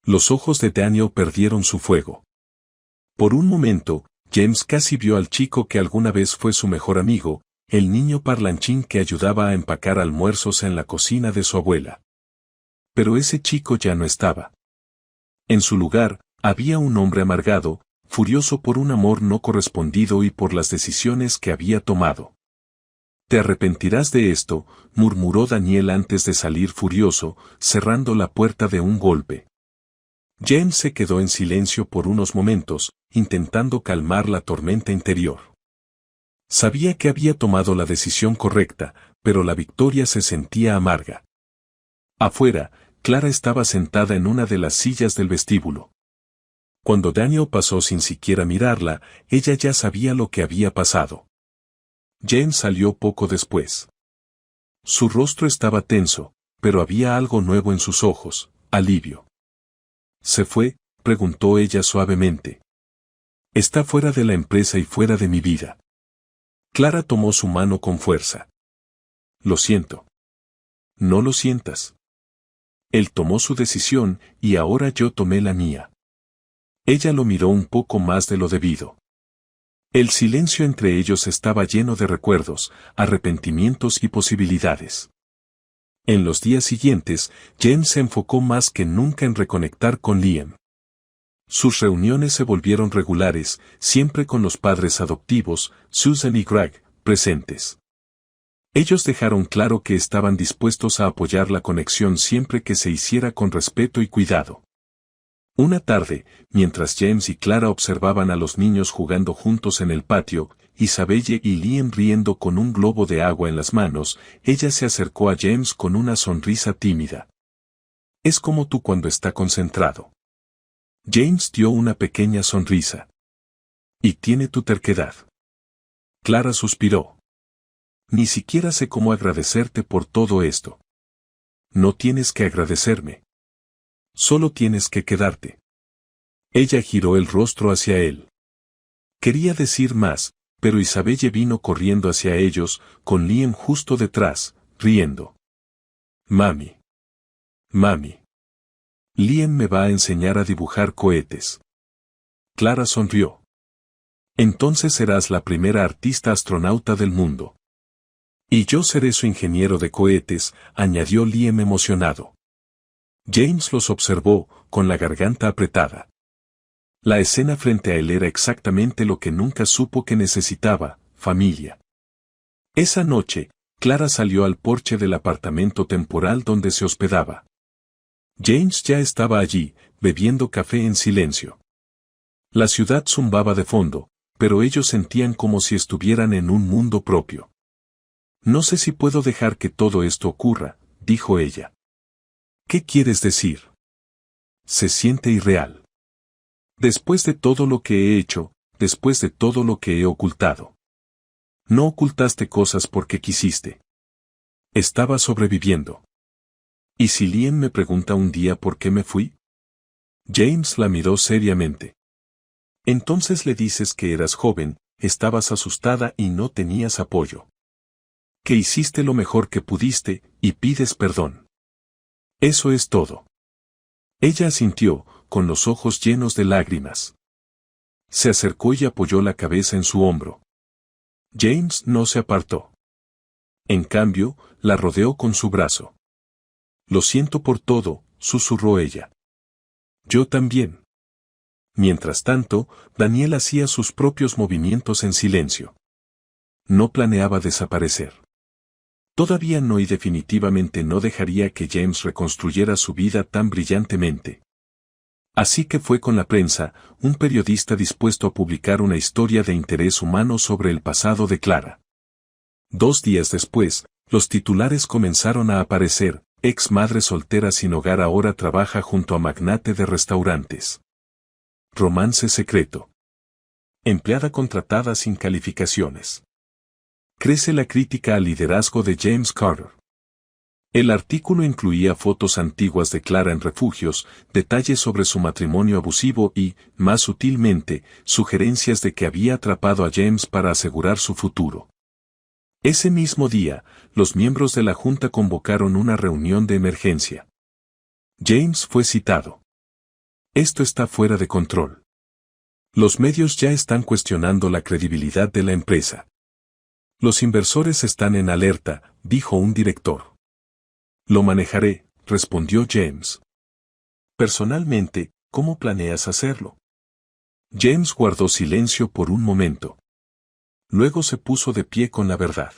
Los ojos de Daniel perdieron su fuego. Por un momento, James casi vio al chico que alguna vez fue su mejor amigo, el niño parlanchín que ayudaba a empacar almuerzos en la cocina de su abuela. Pero ese chico ya no estaba. En su lugar, había un hombre amargado, furioso por un amor no correspondido y por las decisiones que había tomado. Te arrepentirás de esto, murmuró Daniel antes de salir furioso, cerrando la puerta de un golpe. James se quedó en silencio por unos momentos, intentando calmar la tormenta interior. Sabía que había tomado la decisión correcta, pero la victoria se sentía amarga. Afuera, Clara estaba sentada en una de las sillas del vestíbulo. Cuando Daniel pasó sin siquiera mirarla, ella ya sabía lo que había pasado. James salió poco después. Su rostro estaba tenso, pero había algo nuevo en sus ojos, alivio. ¿Se fue?, preguntó ella suavemente. Está fuera de la empresa y fuera de mi vida. Clara tomó su mano con fuerza. Lo siento. No lo sientas. Él tomó su decisión y ahora yo tomé la mía. Ella lo miró un poco más de lo debido. El silencio entre ellos estaba lleno de recuerdos, arrepentimientos y posibilidades. En los días siguientes, James se enfocó más que nunca en reconectar con Liam. Sus reuniones se volvieron regulares, siempre con los padres adoptivos, Susan y Greg, presentes. Ellos dejaron claro que estaban dispuestos a apoyar la conexión siempre que se hiciera con respeto y cuidado. Una tarde, mientras James y Clara observaban a los niños jugando juntos en el patio, Isabelle y Liam riendo con un globo de agua en las manos, ella se acercó a James con una sonrisa tímida. Es como tú cuando está concentrado. James dio una pequeña sonrisa. Y tiene tu terquedad. Clara suspiró. Ni siquiera sé cómo agradecerte por todo esto. No tienes que agradecerme. Solo tienes que quedarte. Ella giró el rostro hacia él. Quería decir más, pero Isabelle vino corriendo hacia ellos, con Liam justo detrás, riendo. Mami. Mami. Liam me va a enseñar a dibujar cohetes. Clara sonrió. Entonces serás la primera artista astronauta del mundo. Y yo seré su ingeniero de cohetes, añadió Liam emocionado. James los observó, con la garganta apretada. La escena frente a él era exactamente lo que nunca supo que necesitaba, familia. Esa noche, Clara salió al porche del apartamento temporal donde se hospedaba. James ya estaba allí, bebiendo café en silencio. La ciudad zumbaba de fondo, pero ellos sentían como si estuvieran en un mundo propio. No sé si puedo dejar que todo esto ocurra, dijo ella. ¿Qué quieres decir? Se siente irreal. Después de todo lo que he hecho, después de todo lo que he ocultado. No ocultaste cosas porque quisiste. Estaba sobreviviendo. ¿Y si Liam me pregunta un día por qué me fui? James la miró seriamente. Entonces le dices que eras joven, estabas asustada y no tenías apoyo. Que hiciste lo mejor que pudiste, y pides perdón. Eso es todo. Ella asintió, con los ojos llenos de lágrimas. Se acercó y apoyó la cabeza en su hombro. James no se apartó. En cambio, la rodeó con su brazo. Lo siento por todo, susurró ella. Yo también. Mientras tanto, Daniel hacía sus propios movimientos en silencio. No planeaba desaparecer. Todavía no, y definitivamente no dejaría que James reconstruyera su vida tan brillantemente. Así que fue con la prensa, un periodista dispuesto a publicar una historia de interés humano sobre el pasado de Clara. 2 días después, los titulares comenzaron a aparecer: ex madre soltera sin hogar ahora trabaja junto a magnate de restaurantes. Romance secreto. Empleada contratada sin calificaciones. Crece la crítica al liderazgo de James Carter. El artículo incluía fotos antiguas de Clara en refugios, detalles sobre su matrimonio abusivo y, más sutilmente, sugerencias de que había atrapado a James para asegurar su futuro. Ese mismo día, los miembros de la junta convocaron una reunión de emergencia. James fue citado. Esto está fuera de control. Los medios ya están cuestionando la credibilidad de la empresa. Los inversores están en alerta, dijo un director. Lo manejaré, respondió James. Personalmente, ¿cómo planeas hacerlo? James guardó silencio por un momento. Luego se puso de pie con la verdad.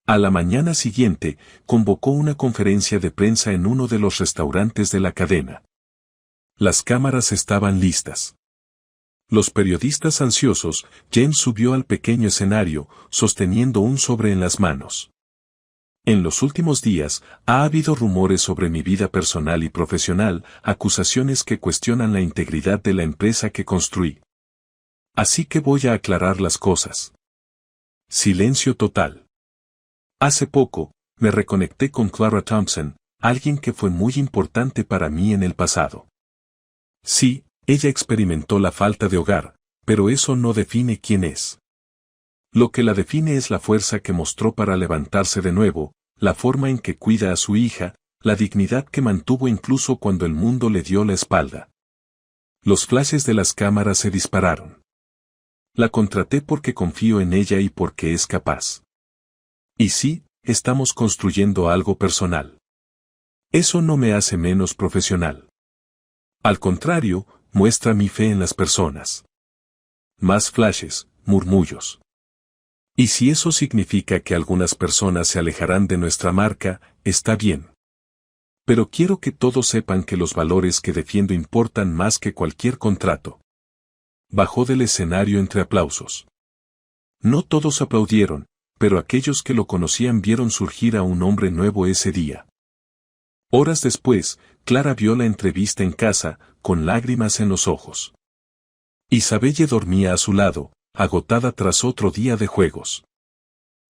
A la mañana siguiente, convocó una conferencia de prensa en uno de los restaurantes de la cadena. Las cámaras estaban listas. Los periodistas ansiosos, James subió al pequeño escenario, sosteniendo un sobre en las manos. En los últimos días, ha habido rumores sobre mi vida personal y profesional, acusaciones que cuestionan la integridad de la empresa que construí. Así que voy a aclarar las cosas. Silencio total. Hace poco, me reconecté con Clara Thompson, alguien que fue muy importante para mí en el pasado. Sí, ella experimentó la falta de hogar, pero eso no define quién es. Lo que la define es la fuerza que mostró para levantarse de nuevo, la forma en que cuida a su hija, la dignidad que mantuvo incluso cuando el mundo le dio la espalda. Los flashes de las cámaras se dispararon. La contraté porque confío en ella y porque es capaz. Y sí, estamos construyendo algo personal. Eso no me hace menos profesional. Al contrario, muestra mi fe en las personas. Más flashes, murmullos. Y si eso significa que algunas personas se alejarán de nuestra marca, está bien. Pero quiero que todos sepan que los valores que defiendo importan más que cualquier contrato. Bajó del escenario entre aplausos. No todos aplaudieron, pero aquellos que lo conocían vieron surgir a un hombre nuevo ese día. Horas después, Clara vio la entrevista en casa, con lágrimas en los ojos. Isabelle dormía a su lado, agotada tras otro día de juegos.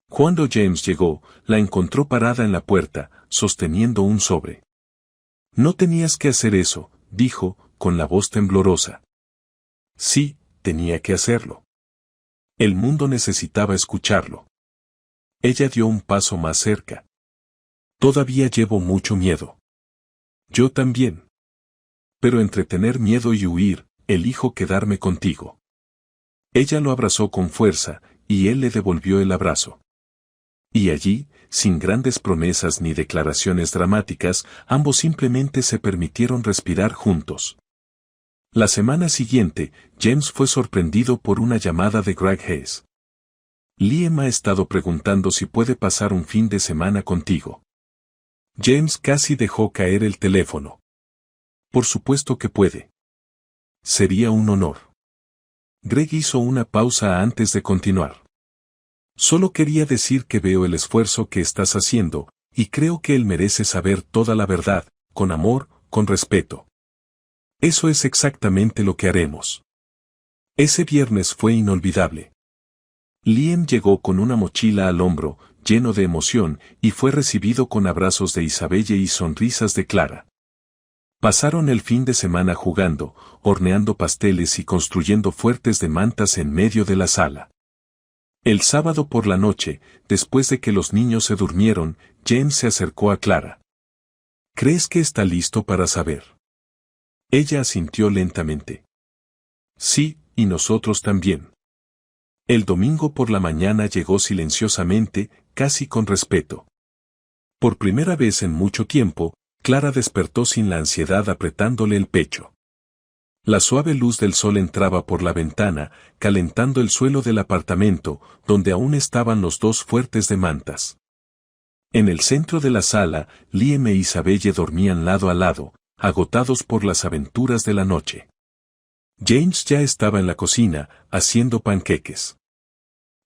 Cuando James llegó, la encontró parada en la puerta, sosteniendo un sobre. No tenías que hacer eso, dijo, con la voz temblorosa. Sí, tenía que hacerlo. El mundo necesitaba escucharlo. Ella dio un paso más cerca. Todavía llevo mucho miedo. Yo también. Pero entre tener miedo y huir, elijo quedarme contigo. Ella lo abrazó con fuerza, y él le devolvió el abrazo. Y allí, sin grandes promesas ni declaraciones dramáticas, ambos simplemente se permitieron respirar juntos. La semana siguiente, James fue sorprendido por una llamada de Greg Hayes. Liam ha estado preguntando si puede pasar un fin de semana contigo. James casi dejó caer el teléfono. Por supuesto que puede. Sería un honor. Greg hizo una pausa antes de continuar. Solo quería decir que veo el esfuerzo que estás haciendo, y creo que él merece saber toda la verdad, con amor, con respeto. Eso es exactamente lo que haremos. Ese viernes fue inolvidable. Liam llegó con una mochila al hombro, lleno de emoción, y fue recibido con abrazos de Isabelle y sonrisas de Clara. Pasaron el fin de semana jugando, horneando pasteles y construyendo fuertes de mantas en medio de la sala. El sábado por la noche, después de que los niños se durmieron, James se acercó a Clara. ¿Crees que está listo para saber? Ella asintió lentamente. Sí, y nosotros también. El domingo por la mañana llegó silenciosamente, casi con respeto. Por primera vez en mucho tiempo, Clara despertó sin la ansiedad apretándole el pecho. La suave luz del sol entraba por la ventana, calentando el suelo del apartamento, donde aún estaban los dos fuertes de mantas. En el centro de la sala, Liam e Isabelle dormían lado a lado, agotados por las aventuras de la noche. James ya estaba en la cocina, haciendo panqueques.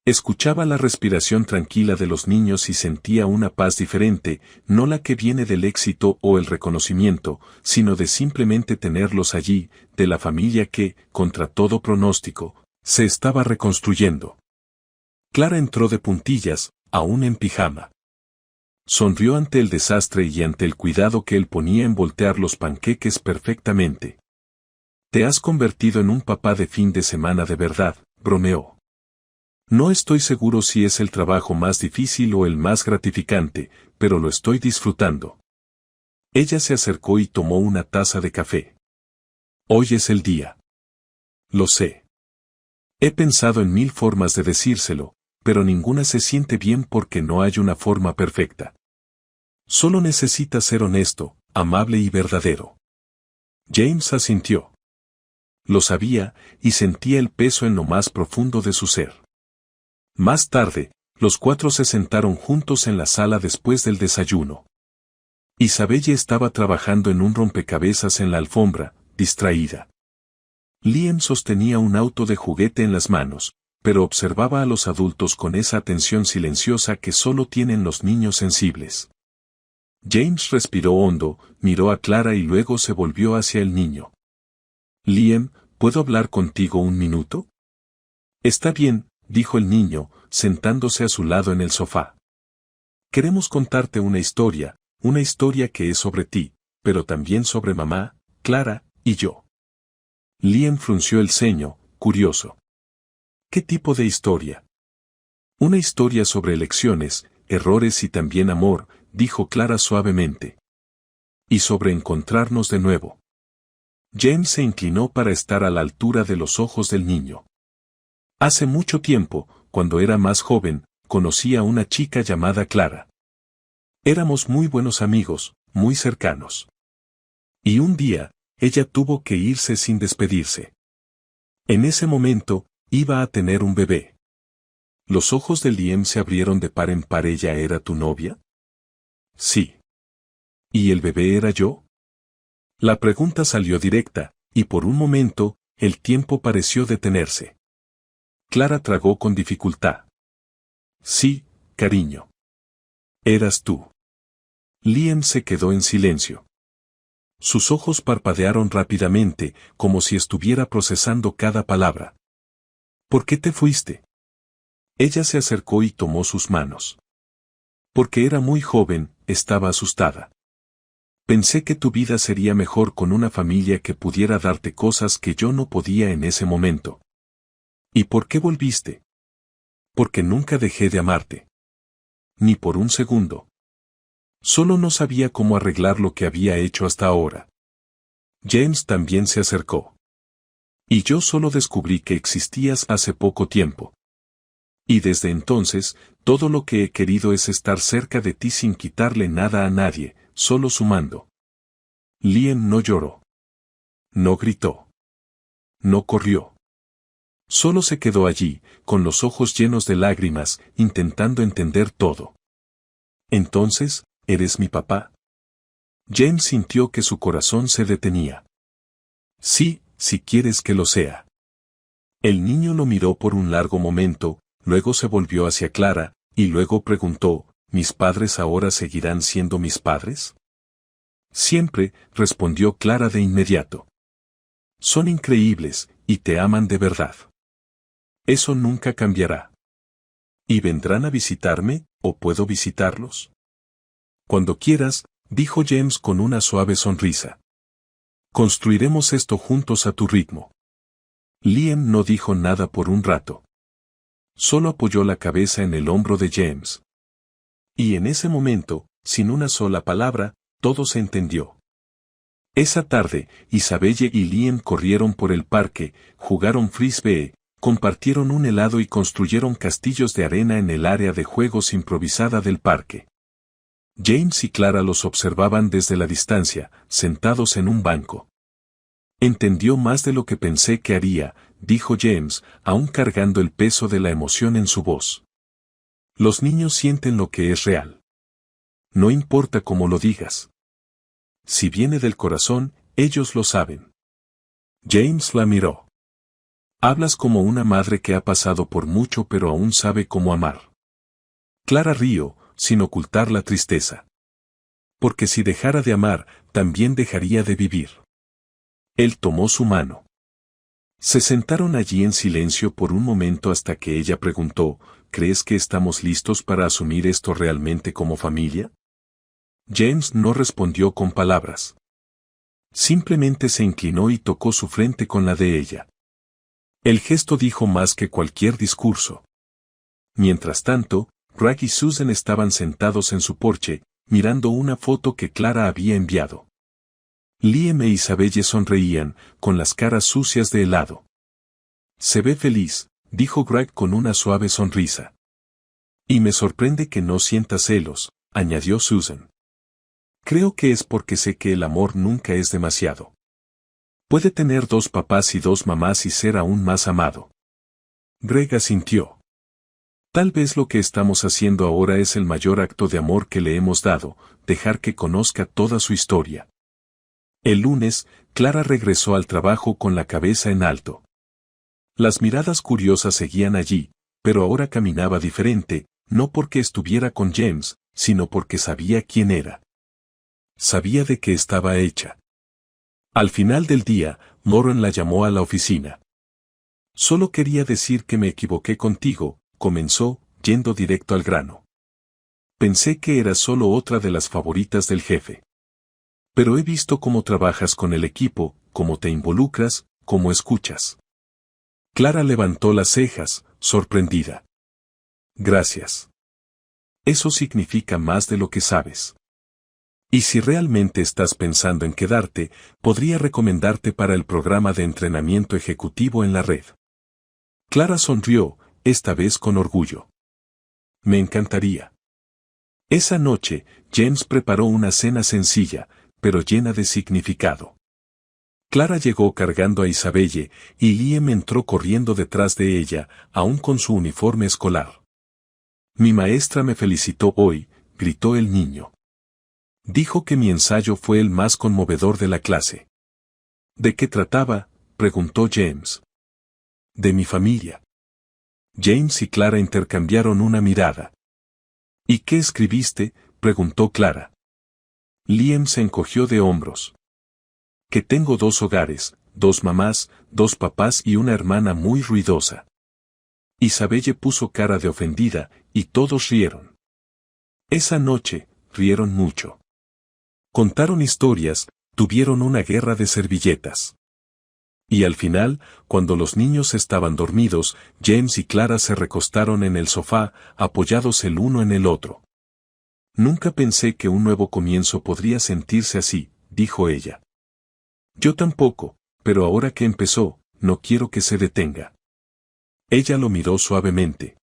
Escuchaba la respiración tranquila de los niños y sentía una paz diferente, no la que viene del éxito o el reconocimiento, sino de simplemente tenerlos allí, de la familia que, contra todo pronóstico, se estaba reconstruyendo. Clara entró de puntillas, aún en pijama. Sonrió ante el desastre y ante el cuidado que él ponía en voltear los panqueques perfectamente. Te has convertido en un papá de fin de semana de verdad, bromeó. No estoy seguro si es el trabajo más difícil o el más gratificante, pero lo estoy disfrutando. Ella se acercó y tomó una taza de café. Hoy es el día. Lo sé. He pensado en 1000 formas de decírselo, pero ninguna se siente bien porque no hay una forma perfecta. Solo necesitas ser honesto, amable y verdadero. James asintió. Lo sabía, y sentía el peso en lo más profundo de su ser. Más tarde, los cuatro se sentaron juntos en la sala después del desayuno. Isabelle estaba trabajando en un rompecabezas en la alfombra, distraída. Liam sostenía un auto de juguete en las manos, pero observaba a los adultos con esa atención silenciosa que solo tienen los niños sensibles. James respiró hondo, miró a Clara y luego se volvió hacia el niño. Liam, ¿puedo hablar contigo un minuto? Está bien, dijo el niño, sentándose a su lado en el sofá. Queremos contarte una historia que es sobre ti, pero también sobre mamá, Clara, y yo. Liam frunció el ceño, curioso. ¿Qué tipo de historia? Una historia sobre elecciones, errores y también amor, dijo Clara suavemente. Y sobre encontrarnos de nuevo. James se inclinó para estar a la altura de los ojos del niño. Hace mucho tiempo, cuando era más joven, conocí a una chica llamada Clara. Éramos muy buenos amigos, muy cercanos. Y un día, ella tuvo que irse sin despedirse. En ese momento, iba a tener un bebé. Los ojos de Liam se abrieron de par en par. ¿Ella era tu novia? Sí. ¿Y el bebé era yo? La pregunta salió directa, y por un momento, el tiempo pareció detenerse. Clara tragó con dificultad. Sí, cariño. Eras tú. Liam se quedó en silencio. Sus ojos parpadearon rápidamente, como si estuviera procesando cada palabra. ¿Por qué te fuiste? Ella se acercó y tomó sus manos. Porque era muy joven, estaba asustada. Pensé que tu vida sería mejor con una familia que pudiera darte cosas que yo no podía en ese momento. ¿Y por qué volviste? Porque nunca dejé de amarte. Ni por un segundo. Solo no sabía cómo arreglar lo que había hecho hasta ahora. James también se acercó. Y yo solo descubrí que existías hace poco tiempo. Y desde entonces, todo lo que he querido es estar cerca de ti sin quitarle nada a nadie, solo sumando. Liam no lloró. No gritó. No corrió. Solo se quedó allí, con los ojos llenos de lágrimas, intentando entender todo. Entonces, ¿eres mi papá? James sintió que su corazón se detenía. Sí, si quieres que lo sea. El niño lo miró por un largo momento, luego se volvió hacia Clara, y luego preguntó, ¿mis padres ahora seguirán siendo mis padres? Siempre, respondió Clara de inmediato. Son increíbles, y te aman de verdad. Eso nunca cambiará. ¿Y vendrán a visitarme, o puedo visitarlos? Cuando quieras, dijo James con una suave sonrisa. Construiremos esto juntos a tu ritmo. Liam no dijo nada por un rato. Solo apoyó la cabeza en el hombro de James. Y en ese momento, sin una sola palabra, todo se entendió. Esa tarde, Isabelle y Liam corrieron por el parque, jugaron frisbee, compartieron un helado y construyeron castillos de arena en el área de juegos improvisada del parque. James y Clara los observaban desde la distancia, sentados en un banco. Entendió más de lo que pensé que haría, dijo James, aún cargando el peso de la emoción en su voz. Los niños sienten lo que es real. No importa cómo lo digas. Si viene del corazón, ellos lo saben. James la miró. Hablas como una madre que ha pasado por mucho pero aún sabe cómo amar. Clara rió, sin ocultar la tristeza. Porque si dejara de amar, también dejaría de vivir. Él tomó su mano. Se sentaron allí en silencio por un momento hasta que ella preguntó, ¿crees que estamos listos para asumir esto realmente como familia? James no respondió con palabras. Simplemente se inclinó y tocó su frente con la de ella. El gesto dijo más que cualquier discurso. Mientras tanto, Greg y Susan estaban sentados en su porche, mirando una foto que Clara había enviado. Liam e Isabelle sonreían, con las caras sucias de helado. Se ve feliz, dijo Greg con una suave sonrisa. Y me sorprende que no sienta celos, añadió Susan. Creo que es porque sé que el amor nunca es demasiado. Puede tener 2 papás y 2 mamás y ser aún más amado. Greg asintió. Tal vez lo que estamos haciendo ahora es el mayor acto de amor que le hemos dado, dejar que conozca toda su historia. El lunes, Clara regresó al trabajo con la cabeza en alto. Las miradas curiosas seguían allí, pero ahora caminaba diferente, no porque estuviera con James, sino porque sabía quién era. Sabía de qué estaba hecha. Al final del día, Moran la llamó a la oficina. Solo quería decir que me equivoqué contigo, comenzó, yendo directo al grano. Pensé que eras solo otra de las favoritas del jefe. Pero he visto cómo trabajas con el equipo, cómo te involucras, cómo escuchas. Clara levantó las cejas, sorprendida. Gracias. Eso significa más de lo que sabes. Y si realmente estás pensando en quedarte, podría recomendarte para el programa de entrenamiento ejecutivo en la red. Clara sonrió, esta vez con orgullo. Me encantaría. Esa noche, James preparó una cena sencilla, pero llena de significado. Clara llegó cargando a Isabelle, y Liam entró corriendo detrás de ella, aún con su uniforme escolar. Mi maestra me felicitó hoy, gritó el niño. Dijo que mi ensayo fue el más conmovedor de la clase. ¿De qué trataba?, preguntó James. De mi familia. James y Clara intercambiaron una mirada. ¿Y qué escribiste?, preguntó Clara. Liam se encogió de hombros. Que tengo 2 hogares, 2 mamás, 2 papás y una hermana muy ruidosa. Isabelle puso cara de ofendida, y todos rieron. Esa noche, rieron mucho. Contaron historias, tuvieron una guerra de servilletas. Y al final, cuando los niños estaban dormidos, James y Clara se recostaron en el sofá, apoyados el uno en el otro. Nunca pensé que un nuevo comienzo podría sentirse así, dijo ella. Yo tampoco, pero ahora que empezó, no quiero que se detenga. Ella lo miró suavemente.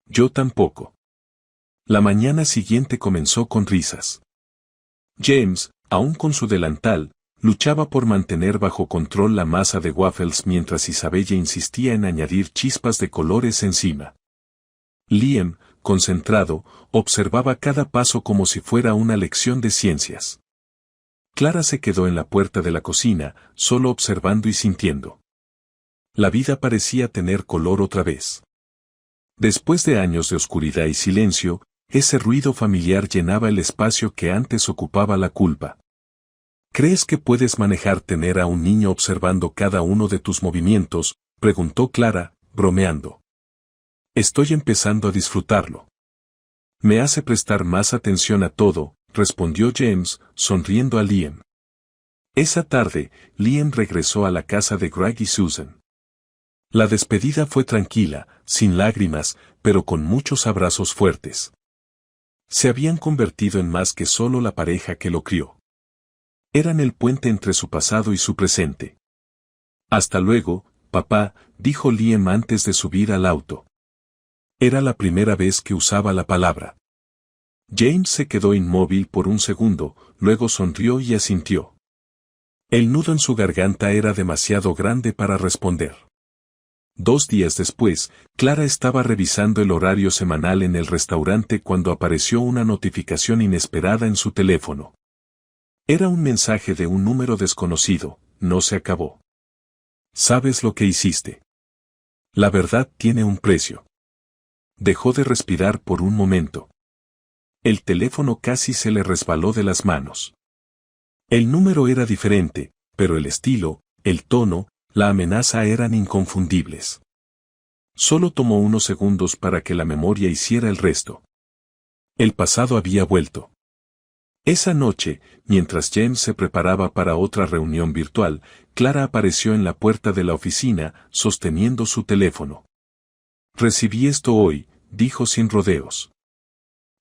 Yo tampoco. La mañana siguiente comenzó con risas. James, aún con su delantal, luchaba por mantener bajo control la masa de waffles mientras Isabelle insistía en añadir chispas de colores encima. Liam, concentrado, observaba cada paso como si fuera una lección de ciencias. Clara se quedó en la puerta de la cocina, solo observando y sintiendo. La vida parecía tener color otra vez. Después de años de oscuridad y silencio, ese ruido familiar llenaba el espacio que antes ocupaba la culpa. ¿Crees que puedes manejar tener a un niño observando cada uno de tus movimientos?, preguntó Clara, bromeando. Estoy empezando a disfrutarlo. Me hace prestar más atención a todo, respondió James, sonriendo a Liam. Esa tarde, Liam regresó a la casa de Greg y Susan. La despedida fue tranquila, sin lágrimas, pero con muchos abrazos fuertes. Se habían convertido en más que solo la pareja que lo crió. Eran el puente entre su pasado y su presente. Hasta luego, papá, dijo Liam antes de subir al auto. Era la primera vez que usaba la palabra. James se quedó inmóvil por un segundo, luego sonrió y asintió. El nudo en su garganta era demasiado grande para responder. 2 días después, Clara estaba revisando el horario semanal en el restaurante cuando apareció una notificación inesperada en su teléfono. Era un mensaje de un número desconocido, no se acabó. ¿Sabes lo que hiciste? La verdad tiene un precio. Dejó de respirar por un momento. El teléfono casi se le resbaló de las manos. El número era diferente, pero el estilo, el tono, la amenaza eran inconfundibles. Solo tomó unos segundos para que la memoria hiciera el resto. El pasado había vuelto. Esa noche, mientras James se preparaba para otra reunión virtual, Clara apareció en la puerta de la oficina, sosteniendo su teléfono. Recibí esto hoy, dijo sin rodeos.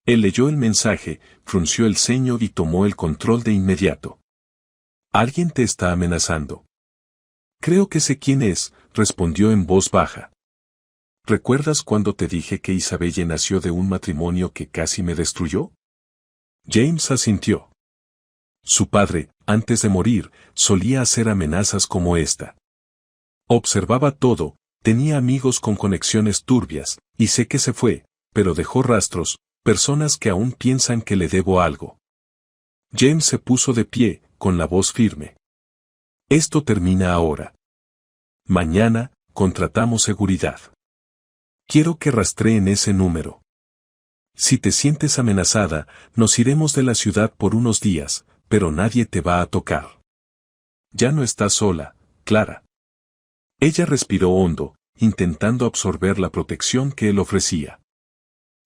Él leyó el mensaje, frunció el ceño y tomó el control de inmediato. ¿Alguien te está amenazando? Creo que sé quién es, respondió en voz baja. ¿Recuerdas cuando te dije que Isabelle nació de un matrimonio que casi me destruyó? James asintió. Su padre, antes de morir, solía hacer amenazas como esta. Observaba todo, tenía amigos con conexiones turbias, y sé que se fue, pero dejó rastros, personas que aún piensan que le debo algo. James se puso de pie, con la voz firme. Esto termina ahora. Mañana, contratamos seguridad. Quiero que rastreen ese número. Si te sientes amenazada, nos iremos de la ciudad por unos días, pero nadie te va a tocar. Ya no estás sola, Clara. Ella respiró hondo, intentando absorber la protección que él ofrecía.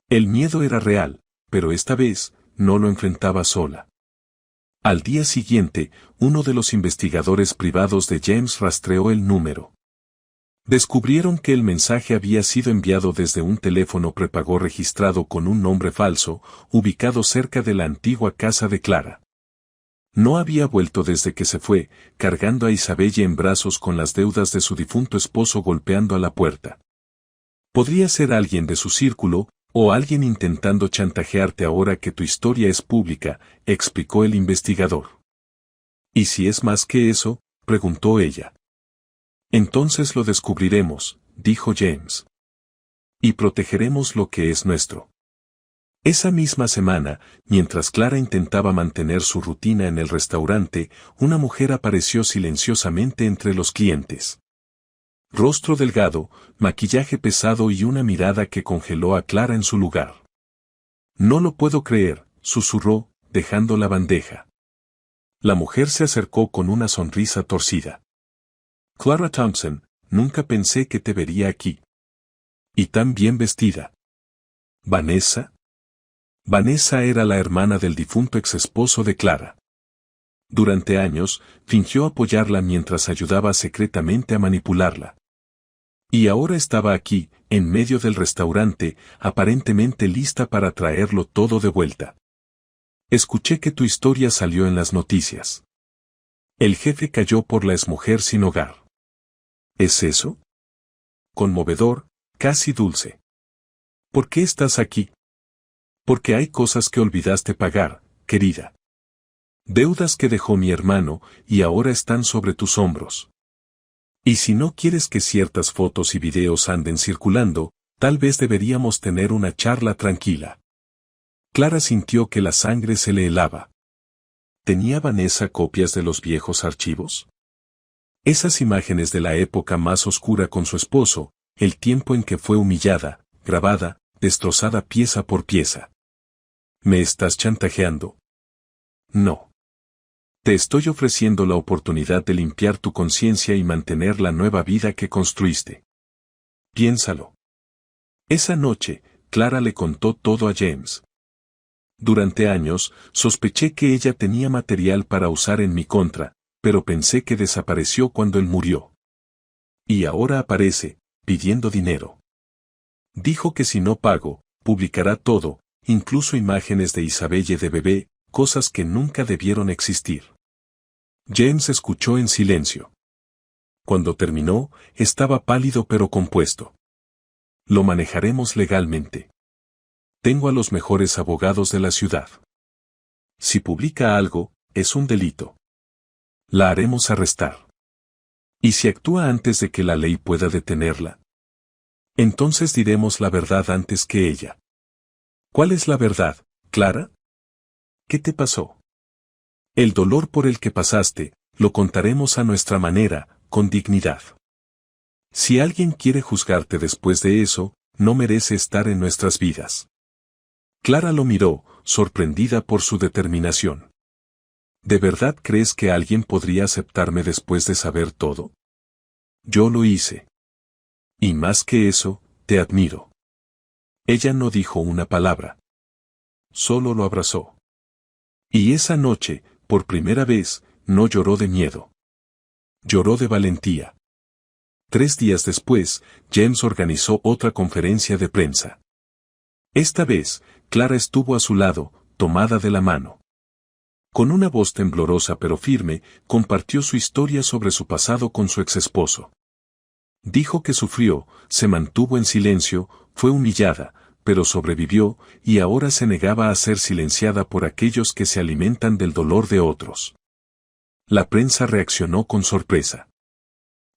El miedo era real, pero esta vez, no lo enfrentaba sola. Al día siguiente, uno de los investigadores privados de James rastreó el número. Descubrieron que el mensaje había sido enviado desde un teléfono prepago registrado con un nombre falso, ubicado cerca de la antigua casa de Clara. No había vuelto desde que se fue, cargando a Isabelle en brazos con las deudas de su difunto esposo golpeando a la puerta. Podría ser alguien de su círculo, o alguien intentando chantajearte ahora que tu historia es pública, explicó el investigador. ¿Y si es más que eso?, preguntó ella. Entonces lo descubriremos, dijo James. Y protegeremos lo que es nuestro. Esa misma semana, mientras Clara intentaba mantener su rutina en el restaurante, una mujer apareció silenciosamente entre los clientes. Rostro delgado, maquillaje pesado y una mirada que congeló a Clara en su lugar. No lo puedo creer, susurró, dejando la bandeja. La mujer se acercó con una sonrisa torcida. Clara Thompson, nunca pensé que te vería aquí. Y tan bien vestida. ¿Vanessa? Vanessa era la hermana del difunto exesposo de Clara. Durante años, fingió apoyarla mientras ayudaba secretamente a manipularla. Y ahora estaba aquí, en medio del restaurante, aparentemente lista para traerlo todo de vuelta. Escuché que tu historia salió en las noticias. El jefe cayó por la exmujer sin hogar. ¿Es eso? Conmovedor, casi dulce. ¿Por qué estás aquí? Porque hay cosas que olvidaste pagar, querida. Deudas que dejó mi hermano, y ahora están sobre tus hombros. Y si no quieres que ciertas fotos y videos anden circulando, tal vez deberíamos tener una charla tranquila. Clara sintió que la sangre se le helaba. ¿Tenía Vanessa copias de los viejos archivos? Esas imágenes de la época más oscura con su esposo, el tiempo en que fue humillada, grabada, destrozada pieza por pieza. ¿Me estás chantajeando? No. Te estoy ofreciendo la oportunidad de limpiar tu conciencia y mantener la nueva vida que construiste. Piénsalo. Esa noche, Clara le contó todo a James. Durante años, sospeché que ella tenía material para usar en mi contra, pero pensé que desapareció cuando él murió. Y ahora aparece, pidiendo dinero. Dijo que si no pago, publicará todo, incluso imágenes de Isabelle de bebé, cosas que nunca debieron existir. James escuchó en silencio. Cuando terminó, estaba pálido pero compuesto. Lo manejaremos legalmente. Tengo a los mejores abogados de la ciudad. Si publica algo, es un delito. La haremos arrestar. ¿Y si actúa antes de que la ley pueda detenerla? Entonces diremos la verdad antes que ella. ¿Cuál es la verdad, Clara? ¿Qué te pasó? El dolor por el que pasaste, lo contaremos a nuestra manera, con dignidad. Si alguien quiere juzgarte después de eso, no merece estar en nuestras vidas. Clara lo miró, sorprendida por su determinación. ¿De verdad crees que alguien podría aceptarme después de saber todo? Yo lo hice. Y más que eso, te admiro. Ella no dijo una palabra. Solo lo abrazó. Y esa noche, por primera vez, no lloró de miedo. Lloró de valentía. 3 días después, James organizó otra conferencia de prensa. Esta vez, Clara estuvo a su lado, tomada de la mano. Con una voz temblorosa pero firme, compartió su historia sobre su pasado con su exesposo. Dijo que sufrió, se mantuvo en silencio, fue humillada, pero sobrevivió, y ahora se negaba a ser silenciada por aquellos que se alimentan del dolor de otros. La prensa reaccionó con sorpresa.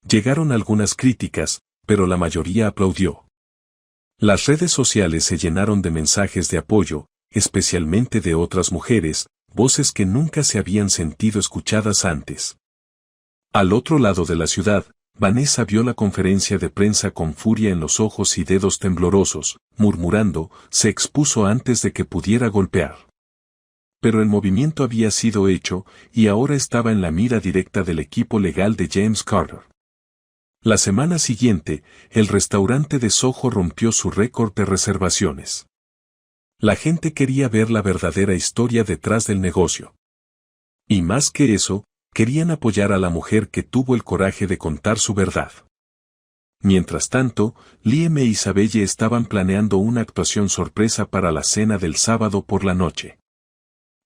Llegaron algunas críticas, pero la mayoría aplaudió. Las redes sociales se llenaron de mensajes de apoyo, especialmente de otras mujeres, voces que nunca se habían sentido escuchadas antes. Al otro lado de la ciudad, Vanessa vio la conferencia de prensa con furia en los ojos y dedos temblorosos, murmurando, se expuso antes de que pudiera golpear. Pero el movimiento había sido hecho, y ahora estaba en la mira directa del equipo legal de James Carter. La semana siguiente, el restaurante de Soho rompió su récord de reservaciones. La gente quería ver la verdadera historia detrás del negocio. Y más que eso, querían apoyar a la mujer que tuvo el coraje de contar su verdad. Mientras tanto, Liam e Isabelle estaban planeando una actuación sorpresa para la cena del sábado por la noche.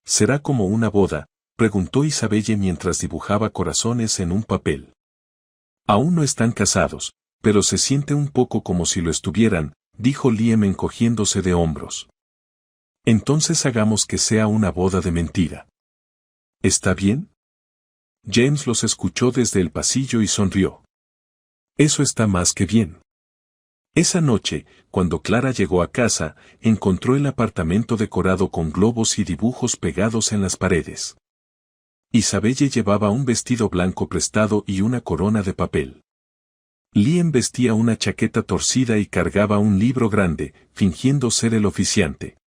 ¿Será como una boda?, preguntó Isabelle mientras dibujaba corazones en un papel. Aún no están casados, pero se siente un poco como si lo estuvieran, dijo Liam encogiéndose de hombros. Entonces hagamos que sea una boda de mentira. ¿Está bien? James los escuchó desde el pasillo y sonrió. Eso está más que bien. Esa noche, cuando Clara llegó a casa, encontró el apartamento decorado con globos y dibujos pegados en las paredes. Isabelle llevaba un vestido blanco prestado y una corona de papel. Liam vestía una chaqueta torcida y cargaba un libro grande, fingiendo ser el oficiante.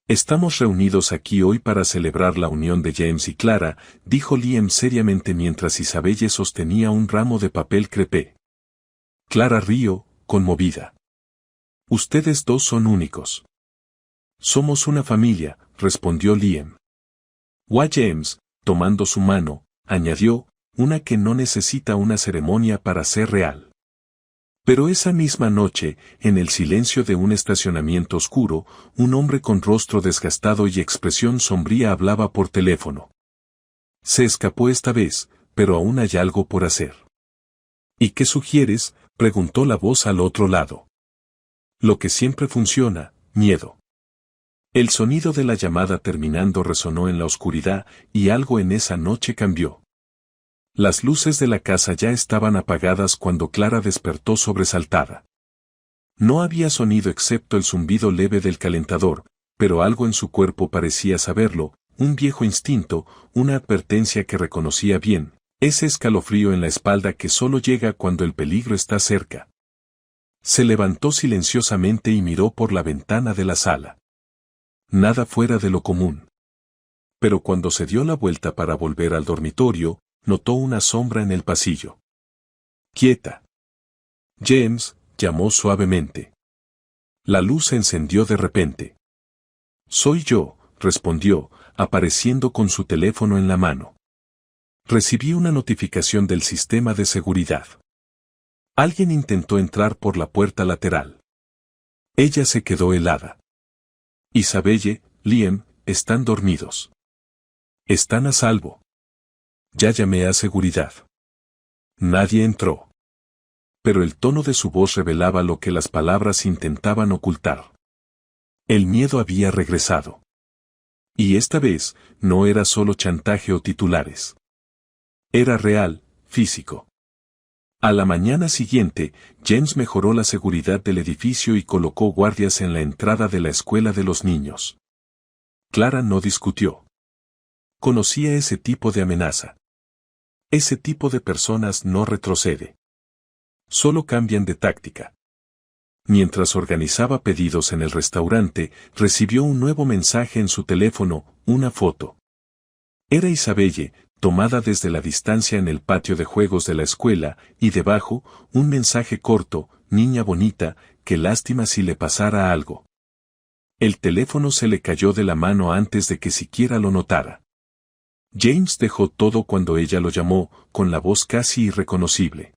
Estamos reunidos aquí hoy para celebrar la unión de James y Clara, dijo Liam seriamente mientras Isabelle sostenía un ramo de papel crepé. Clara rió, conmovida. Ustedes dos son únicos. Somos una familia, respondió Liam. James, tomando su mano, añadió, una que no necesita una ceremonia para ser real. Pero esa misma noche, en el silencio de un estacionamiento oscuro, un hombre con rostro desgastado y expresión sombría hablaba por teléfono. Se escapó esta vez, pero aún hay algo por hacer. ¿Y qué sugieres?, preguntó la voz al otro lado. Lo que siempre funciona, miedo. El sonido de la llamada terminando resonó en la oscuridad, y algo en esa noche cambió. Las luces de la casa ya estaban apagadas cuando Clara despertó sobresaltada. No había sonido excepto el zumbido leve del calentador, pero algo en su cuerpo parecía saberlo, un viejo instinto, una advertencia que reconocía bien, ese escalofrío en la espalda que solo llega cuando el peligro está cerca. Se levantó silenciosamente y miró por la ventana de la sala. Nada fuera de lo común. Pero cuando se dio la vuelta para volver al dormitorio, notó una sombra en el pasillo. «Quieta». James, llamó suavemente. La luz se encendió de repente. «Soy yo», respondió, apareciendo con su teléfono en la mano. Recibí una notificación del sistema de seguridad. Alguien intentó entrar por la puerta lateral. Ella se quedó helada. Isabelle, Liam, están dormidos. Están a salvo. Ya llamé a seguridad. Nadie entró. Pero el tono de su voz revelaba lo que las palabras intentaban ocultar. El miedo había regresado. Y esta vez, no era solo chantaje o titulares. Era real, físico. A la mañana siguiente, James mejoró la seguridad del edificio y colocó guardias en la entrada de la escuela de los niños. Clara no discutió. Conocía ese tipo de amenaza. Ese tipo de personas no retrocede. Solo cambian de táctica. Mientras organizaba pedidos en el restaurante, recibió un nuevo mensaje en su teléfono, una foto. Era Isabelle, tomada desde la distancia en el patio de juegos de la escuela, y debajo, un mensaje corto, niña bonita, qué lástima si le pasara algo. El teléfono se le cayó de la mano antes de que siquiera lo notara. James dejó todo cuando ella lo llamó, con la voz casi irreconocible.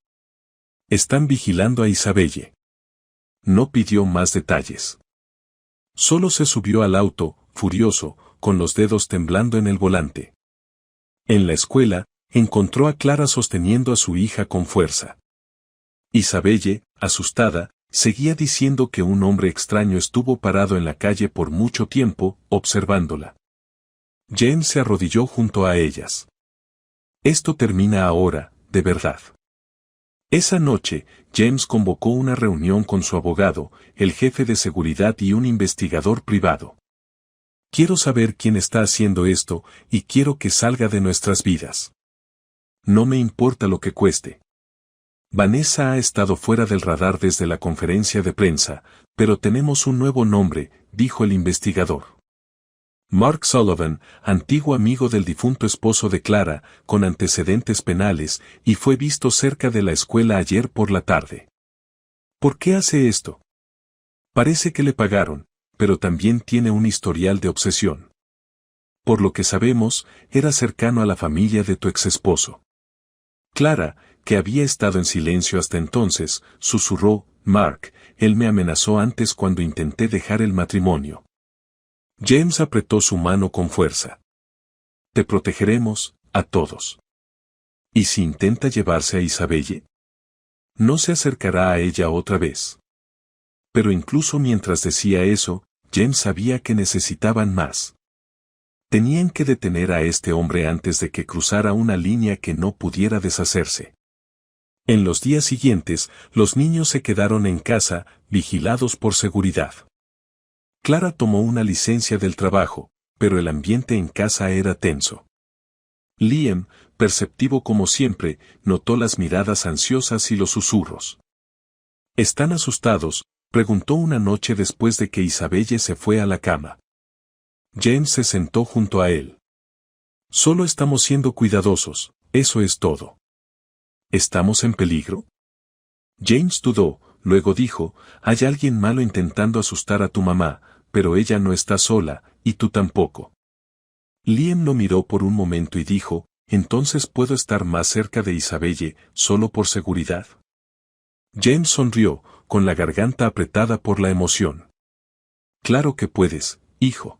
Están vigilando a Isabelle. No pidió más detalles. Solo se subió al auto, furioso, con los dedos temblando en el volante. En la escuela, encontró a Clara sosteniendo a su hija con fuerza. Isabelle, asustada, seguía diciendo que un hombre extraño estuvo parado en la calle por mucho tiempo, observándola. James se arrodilló junto a ellas. Esto termina ahora, de verdad. Esa noche, James convocó una reunión con su abogado, el jefe de seguridad y un investigador privado. Quiero saber quién está haciendo esto, y quiero que salga de nuestras vidas. No me importa lo que cueste. Vanessa ha estado fuera del radar desde la conferencia de prensa, pero tenemos un nuevo nombre, dijo el investigador. Mark Sullivan, antiguo amigo del difunto esposo de Clara, con antecedentes penales, y fue visto cerca de la escuela ayer por la tarde. ¿Por qué hace esto? Parece que le pagaron, pero también tiene un historial de obsesión. Por lo que sabemos, era cercano a la familia de tu exesposo. Clara, que había estado en silencio hasta entonces, susurró, Mark, él me amenazó antes cuando intenté dejar el matrimonio. James apretó su mano con fuerza. Te protegeremos, a todos. ¿Y si intenta llevarse a Isabelle? No se acercará a ella otra vez. Pero incluso mientras decía eso, James sabía que necesitaban más. Tenían que detener a este hombre antes de que cruzara una línea que no pudiera deshacerse. En los días siguientes, los niños se quedaron en casa, vigilados por seguridad. Clara tomó una licencia del trabajo, pero el ambiente en casa era tenso. Liam, perceptivo como siempre, notó las miradas ansiosas y los susurros. ¿Están asustados?, preguntó una noche después de que Isabelle se fue a la cama. James se sentó junto a él. Solo estamos siendo cuidadosos, eso es todo. ¿Estamos en peligro? James dudó, luego dijo, hay alguien malo intentando asustar a tu mamá, pero ella no está sola, y tú tampoco. Liam lo miró por un momento y dijo, entonces puedo estar más cerca de Isabelle, solo por seguridad. James sonrió, con la garganta apretada por la emoción. Claro que puedes, hijo.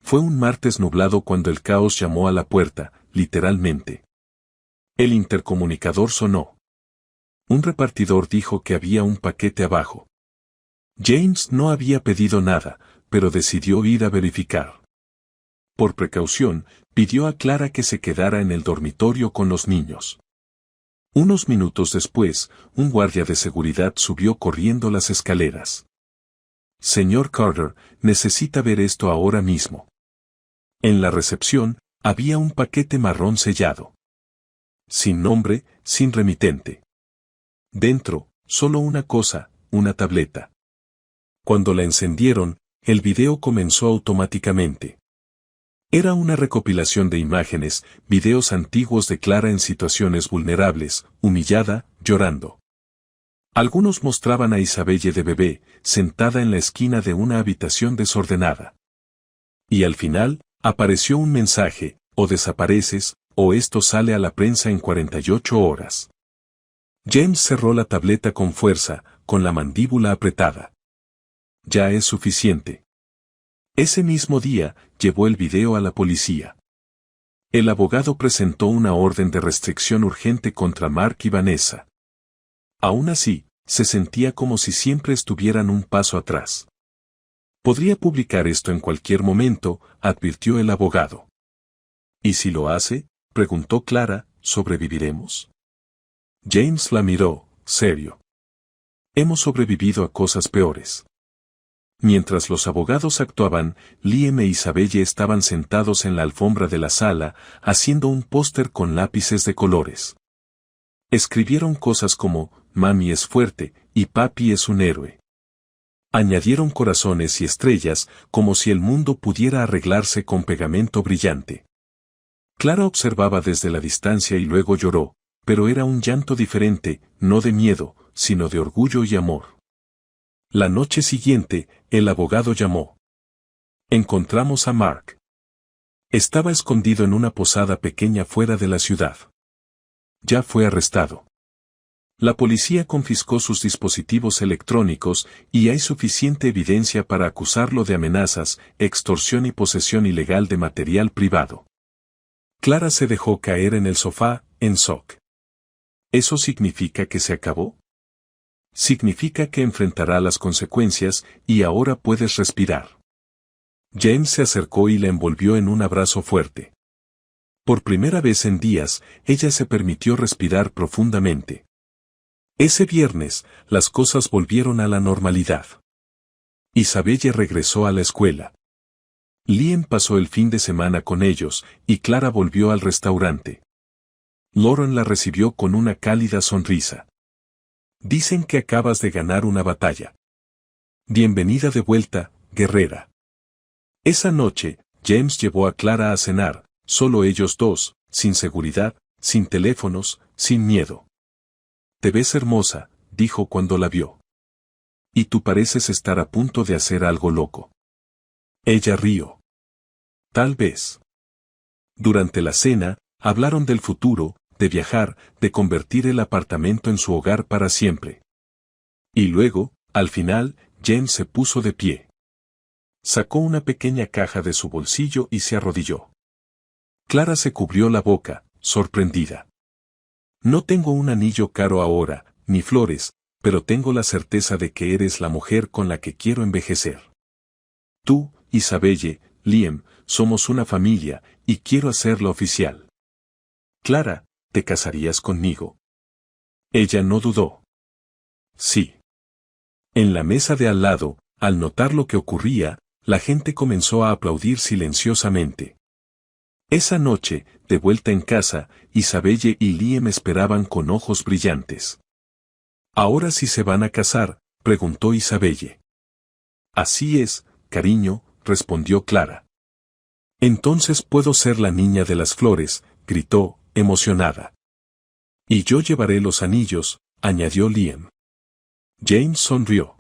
Fue un martes nublado cuando el caos llamó a la puerta, literalmente. El intercomunicador sonó. Un repartidor dijo que había un paquete abajo. James no había pedido nada, pero decidió ir a verificar. Por precaución, pidió a Clara que se quedara en el dormitorio con los niños. Unos minutos después, un guardia de seguridad subió corriendo las escaleras. Señor Carter, necesita ver esto ahora mismo. En la recepción, había un paquete marrón sellado. Sin nombre, sin remitente. Dentro, solo una cosa, una tableta. Cuando la encendieron, el video comenzó automáticamente. Era una recopilación de imágenes, videos antiguos de Clara en situaciones vulnerables, humillada, llorando. Algunos mostraban a Isabelle de bebé, sentada en la esquina de una habitación desordenada. Y al final, apareció un mensaje, o desapareces, o esto sale a la prensa en 48 horas. James cerró la tableta con fuerza, con la mandíbula apretada. Ya es suficiente. Ese mismo día, llevó el video a la policía. El abogado presentó una orden de restricción urgente contra Mark y Vanessa. Aún así, se sentía como si siempre estuvieran un paso atrás. Podría publicar esto en cualquier momento, advirtió el abogado. ¿Y si lo hace?, preguntó Clara, ¿sobreviviremos? James la miró, serio. Hemos sobrevivido a cosas peores. Mientras los abogados actuaban, Liam e Isabelle estaban sentados en la alfombra de la sala, haciendo un póster con lápices de colores. Escribieron cosas como, Mami es fuerte, y Papi es un héroe. Añadieron corazones y estrellas, como si el mundo pudiera arreglarse con pegamento brillante. Clara observaba desde la distancia y luego lloró, pero era un llanto diferente, no de miedo, sino de orgullo y amor. La noche siguiente, el abogado llamó. Encontramos a Mark. Estaba escondido en una posada pequeña fuera de la ciudad. Ya fue arrestado. La policía confiscó sus dispositivos electrónicos y hay suficiente evidencia para acusarlo de amenazas, extorsión y posesión ilegal de material privado. Clara se dejó caer en el sofá, en shock. ¿Eso significa que se acabó? Significa que enfrentará las consecuencias y ahora puedes respirar. James se acercó y la envolvió en un abrazo fuerte. Por primera vez en días, ella se permitió respirar profundamente. Ese viernes, las cosas volvieron a la normalidad. Isabelle regresó a la escuela. Liam pasó el fin de semana con ellos, y Clara volvió al restaurante. Lauren la recibió con una cálida sonrisa. Dicen que acabas de ganar una batalla. Bienvenida de vuelta, guerrera. Esa noche, James llevó a Clara a cenar, solo ellos dos, sin seguridad, sin teléfonos, sin miedo. Te ves hermosa, dijo cuando la vio. Y tú pareces estar a punto de hacer algo loco. Ella rió. Tal vez. Durante la cena, hablaron del futuro, de viajar, de convertir el apartamento en su hogar para siempre. Y luego, al final, James se puso de pie. Sacó una pequeña caja de su bolsillo y se arrodilló. Clara se cubrió la boca, sorprendida. No tengo un anillo caro ahora, ni flores, pero tengo la certeza de que eres la mujer con la que quiero envejecer. Tú, Isabelle, Liam, somos una familia, y quiero hacerlo oficial. Clara, ¿te casarías conmigo? Ella no dudó. Sí. En la mesa de al lado, al notar lo que ocurría, la gente comenzó a aplaudir silenciosamente. Esa noche, de vuelta en casa, Isabelle y Liam esperaban con ojos brillantes. ¿Ahora sí se van a casar?, preguntó Isabelle. Así es, cariño, respondió Clara. Entonces puedo ser la niña de las flores, gritó, emocionada. Y yo llevaré los anillos, añadió Liam. James sonrió.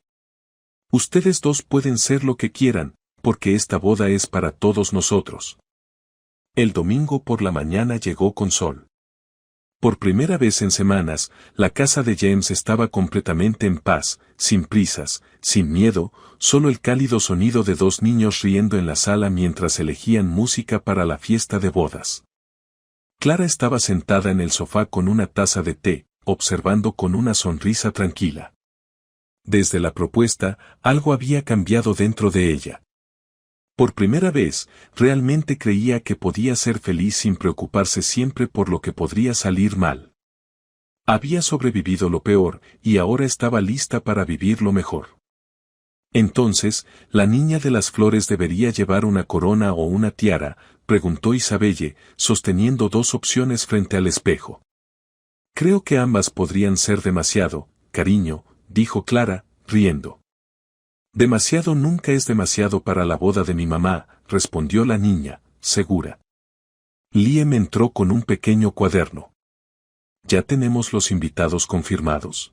Ustedes dos pueden ser lo que quieran, porque esta boda es para todos nosotros. El domingo por la mañana llegó con sol. Por primera vez en semanas, la casa de James estaba completamente en paz, sin prisas, sin miedo, solo el cálido sonido de dos niños riendo en la sala mientras elegían música para la fiesta de bodas. Clara estaba sentada en el sofá con una taza de té, observando con una sonrisa tranquila. Desde la propuesta, algo había cambiado dentro de ella. Por primera vez, realmente creía que podía ser feliz sin preocuparse siempre por lo que podría salir mal. Había sobrevivido lo peor, y ahora estaba lista para vivir lo mejor. Entonces, ¿la niña de las flores debería llevar una corona o una tiara?, preguntó Isabelle, sosteniendo dos opciones frente al espejo. Creo que ambas podrían ser demasiado, cariño, dijo Clara, riendo. Demasiado nunca es demasiado para la boda de mi mamá, respondió la niña, segura. Liam entró con un pequeño cuaderno. ¿Ya tenemos los invitados confirmados?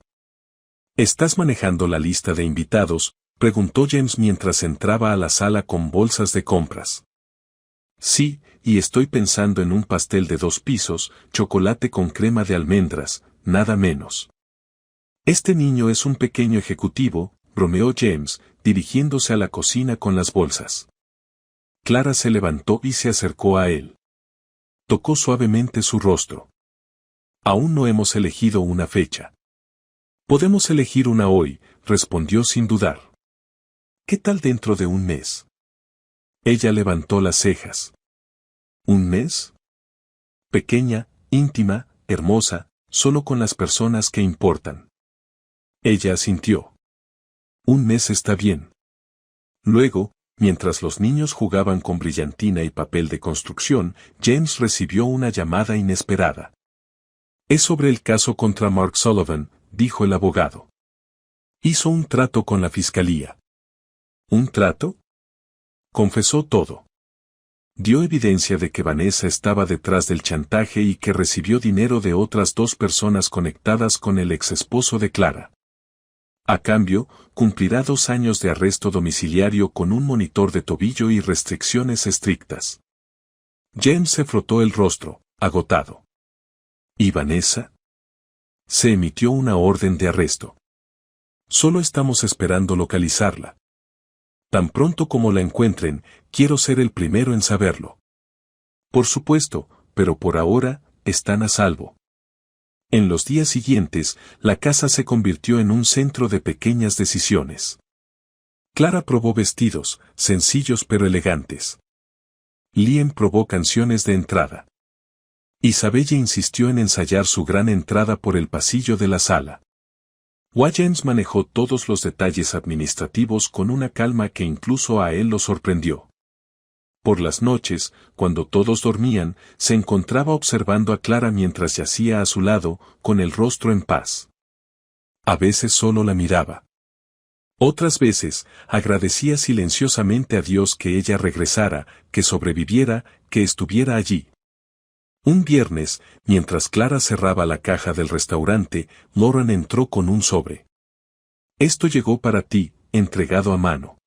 ¿Estás manejando la lista de invitados?, preguntó James mientras entraba a la sala con bolsas de compras. Sí, y estoy pensando en un pastel de 2 pisos, chocolate con crema de almendras, nada menos. Este niño es un pequeño ejecutivo, bromeó James, dirigiéndose a la cocina con las bolsas. Clara se levantó y se acercó a él. Tocó suavemente su rostro. Aún no hemos elegido una fecha. Podemos elegir una hoy, respondió sin dudar. ¿Qué tal dentro de un mes? Ella levantó las cejas. ¿Un mes? Pequeña, íntima, hermosa, solo con las personas que importan. Ella asintió. Un mes está bien. Luego, mientras los niños jugaban con brillantina y papel de construcción, James recibió una llamada inesperada. Es sobre el caso contra Mark Sullivan, dijo el abogado. Hizo un trato con la fiscalía. ¿Un trato? Confesó todo. Dio evidencia de que Vanessa estaba detrás del chantaje y que recibió dinero de otras 2 personas conectadas con el exesposo de Clara. A cambio, cumplirá 2 años de arresto domiciliario con un monitor de tobillo y restricciones estrictas. James se frotó el rostro, agotado. ¿Y Vanessa? Se emitió una orden de arresto. Solo estamos esperando localizarla. Tan pronto como la encuentren, quiero ser el primero en saberlo. Por supuesto, pero por ahora, están a salvo. En los días siguientes, la casa se convirtió en un centro de pequeñas decisiones. Clara probó vestidos, sencillos pero elegantes. Liam probó canciones de entrada. Isabella insistió en ensayar su gran entrada por el pasillo de la sala. James manejó todos los detalles administrativos con una calma que incluso a él lo sorprendió. Por las noches, cuando todos dormían, se encontraba observando a Clara mientras yacía a su lado, con el rostro en paz. A veces solo la miraba. Otras veces, agradecía silenciosamente a Dios que ella regresara, que sobreviviera, que estuviera allí. Un viernes, mientras Clara cerraba la caja del restaurante, Lauren entró con un sobre. Esto llegó para ti, entregado a mano.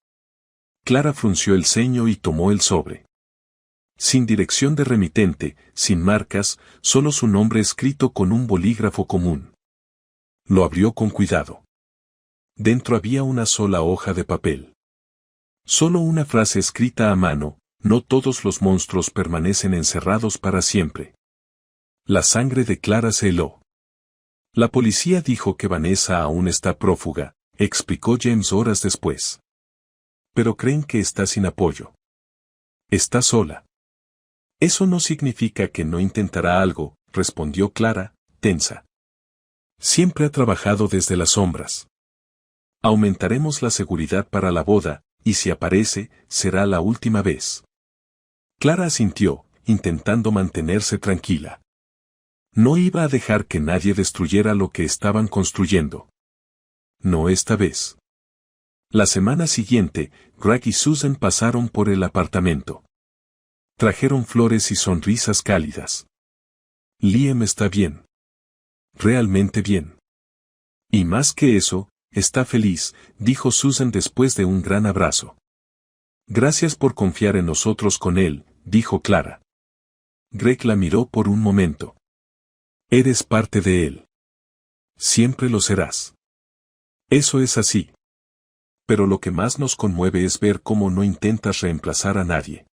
Clara frunció el ceño y tomó el sobre. Sin dirección de remitente, sin marcas, solo su nombre escrito con un bolígrafo común. Lo abrió con cuidado. Dentro había una sola hoja de papel. Solo una frase escrita a mano: no todos los monstruos permanecen encerrados para siempre. La sangre de Clara se heló. La policía dijo que Vanessa aún está prófuga, explicó James horas después. Pero creen que está sin apoyo. Está sola. Eso no significa que no intentará algo, respondió Clara, tensa. Siempre ha trabajado desde las sombras. Aumentaremos la seguridad para la boda, y si aparece, será la última vez. Clara asintió, intentando mantenerse tranquila. No iba a dejar que nadie destruyera lo que estaban construyendo. No esta vez. La semana siguiente, Greg y Susan pasaron por el apartamento. Trajeron flores y sonrisas cálidas. Liam está bien. Realmente bien. Y más que eso, está feliz, dijo Susan después de un gran abrazo. Gracias por confiar en nosotros con él, dijo Clara. Greg la miró por un momento. Eres parte de él. Siempre lo serás. Eso es así. Pero lo que más nos conmueve es ver cómo no intentas reemplazar a nadie.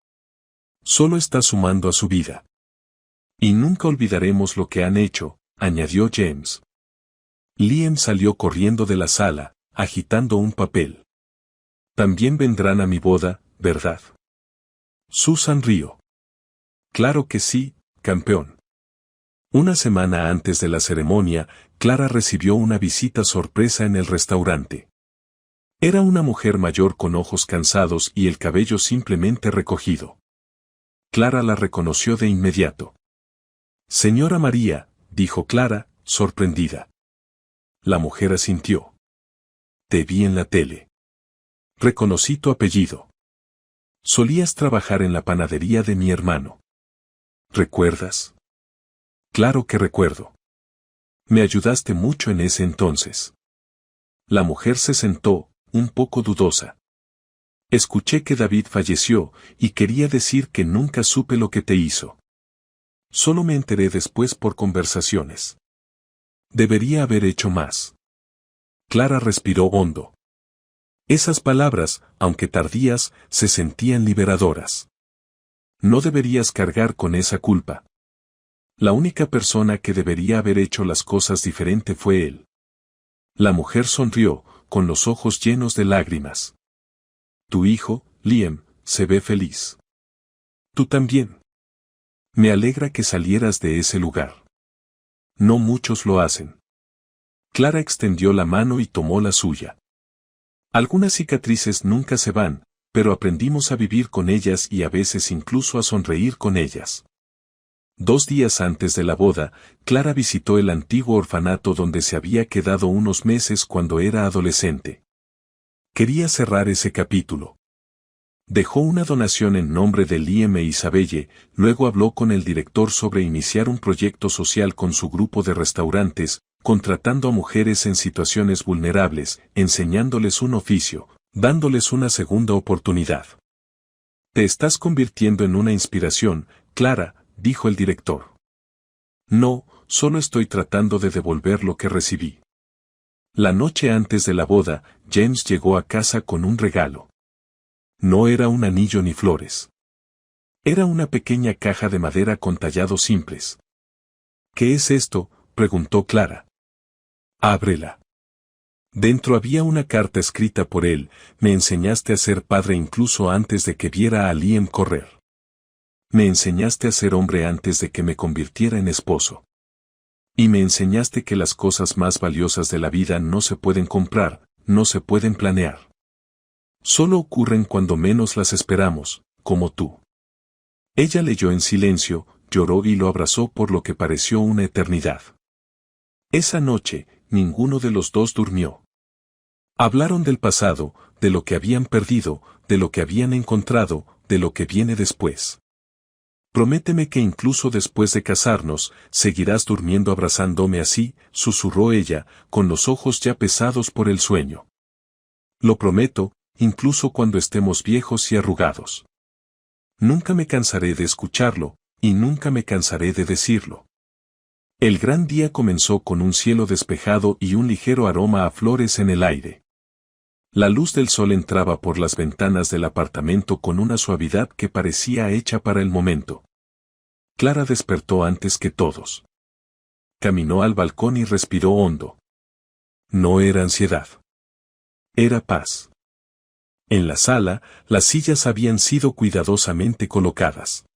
Solo estás sumando a su vida. Y nunca olvidaremos lo que han hecho, añadió James. Liam salió corriendo de la sala, agitando un papel. También vendrán a mi boda, ¿verdad? Susan rió. Claro que sí, campeón. Una semana antes de la ceremonia, Clara recibió una visita sorpresa en el restaurante. Era una mujer mayor con ojos cansados y el cabello simplemente recogido. Clara la reconoció de inmediato. Señora María, dijo Clara, sorprendida. La mujer asintió. Te vi en la tele. Reconocí tu apellido. Solías trabajar en la panadería de mi hermano. ¿Recuerdas? Claro que recuerdo. Me ayudaste mucho en ese entonces. La mujer se sentó, un poco dudosa. Escuché que David falleció, y quería decir que nunca supe lo que te hizo. Solo me enteré después por conversaciones. Debería haber hecho más. Clara respiró hondo. Esas palabras, aunque tardías, se sentían liberadoras. No deberías cargar con esa culpa. La única persona que debería haber hecho las cosas diferente fue él. La mujer sonrió, con los ojos llenos de lágrimas. Tu hijo, Liam, se ve feliz. Tú también. Me alegra que salieras de ese lugar. No muchos lo hacen. Clara extendió la mano y tomó la suya. Algunas cicatrices nunca se van, pero aprendimos a vivir con ellas y a veces incluso a sonreír con ellas. 2 días antes de la boda, Clara visitó el antiguo orfanato donde se había quedado unos meses cuando era adolescente. Quería cerrar ese capítulo. Dejó una donación en nombre de Liam e Isabelle, luego habló con el director sobre iniciar un proyecto social con su grupo de restaurantes, contratando a mujeres en situaciones vulnerables, enseñándoles un oficio, dándoles una segunda oportunidad. Te estás convirtiendo en una inspiración, Clara, dijo el director. No, solo estoy tratando de devolver lo que recibí. La noche antes de la boda, James llegó a casa con un regalo. No era un anillo ni flores. Era una pequeña caja de madera con tallados simples. ¿Qué es esto?, preguntó Clara. Ábrela. Dentro había una carta escrita por él: me enseñaste a ser padre incluso antes de que viera a Liam correr. Me enseñaste a ser hombre antes de que me convirtiera en esposo. Y me enseñaste que las cosas más valiosas de la vida no se pueden comprar, no se pueden planear. Solo ocurren cuando menos las esperamos, como tú. Ella leyó en silencio, lloró y lo abrazó por lo que pareció una eternidad. Esa noche, ninguno de los dos durmió. Hablaron del pasado, de lo que habían perdido, de lo que habían encontrado, de lo que viene después. Prométeme que incluso después de casarnos, seguirás durmiendo abrazándome así, susurró ella, con los ojos ya pesados por el sueño. Lo prometo, incluso cuando estemos viejos y arrugados. Nunca me cansaré de escucharlo, y nunca me cansaré de decirlo. El gran día comenzó con un cielo despejado y un ligero aroma a flores en el aire. La luz del sol entraba por las ventanas del apartamento con una suavidad que parecía hecha para el momento. Clara despertó antes que todos. Caminó al balcón y respiró hondo. No era ansiedad. Era paz. En la sala, las sillas habían sido cuidadosamente colocadas.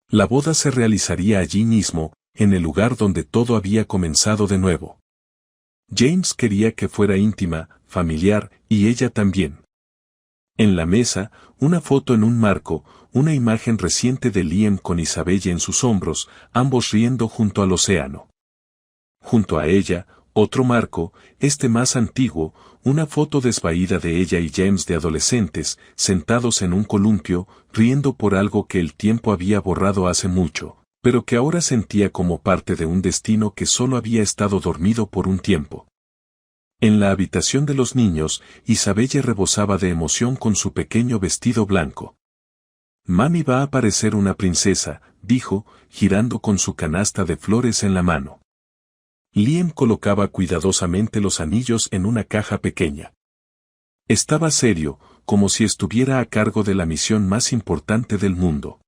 La boda se realizaría allí mismo, en el lugar donde todo había comenzado de nuevo. James quería que fuera íntima, familiar, y ella también. En la mesa, una foto en un marco, una imagen reciente de Liam con Isabelle en sus hombros, ambos riendo junto al océano. Junto a ella, otro marco, este más antiguo, una foto desvaída de ella y James de adolescentes, sentados en un columpio, riendo por algo que el tiempo había borrado hace mucho, pero que ahora sentía como parte de un destino que solo había estado dormido por un tiempo. En la habitación de los niños, Isabelle rebosaba de emoción con su pequeño vestido blanco. Mami va a parecer una princesa, dijo, girando con su canasta de flores en la mano. Liam colocaba cuidadosamente los anillos en una caja pequeña. Estaba serio, como si estuviera a cargo de la misión más importante del mundo.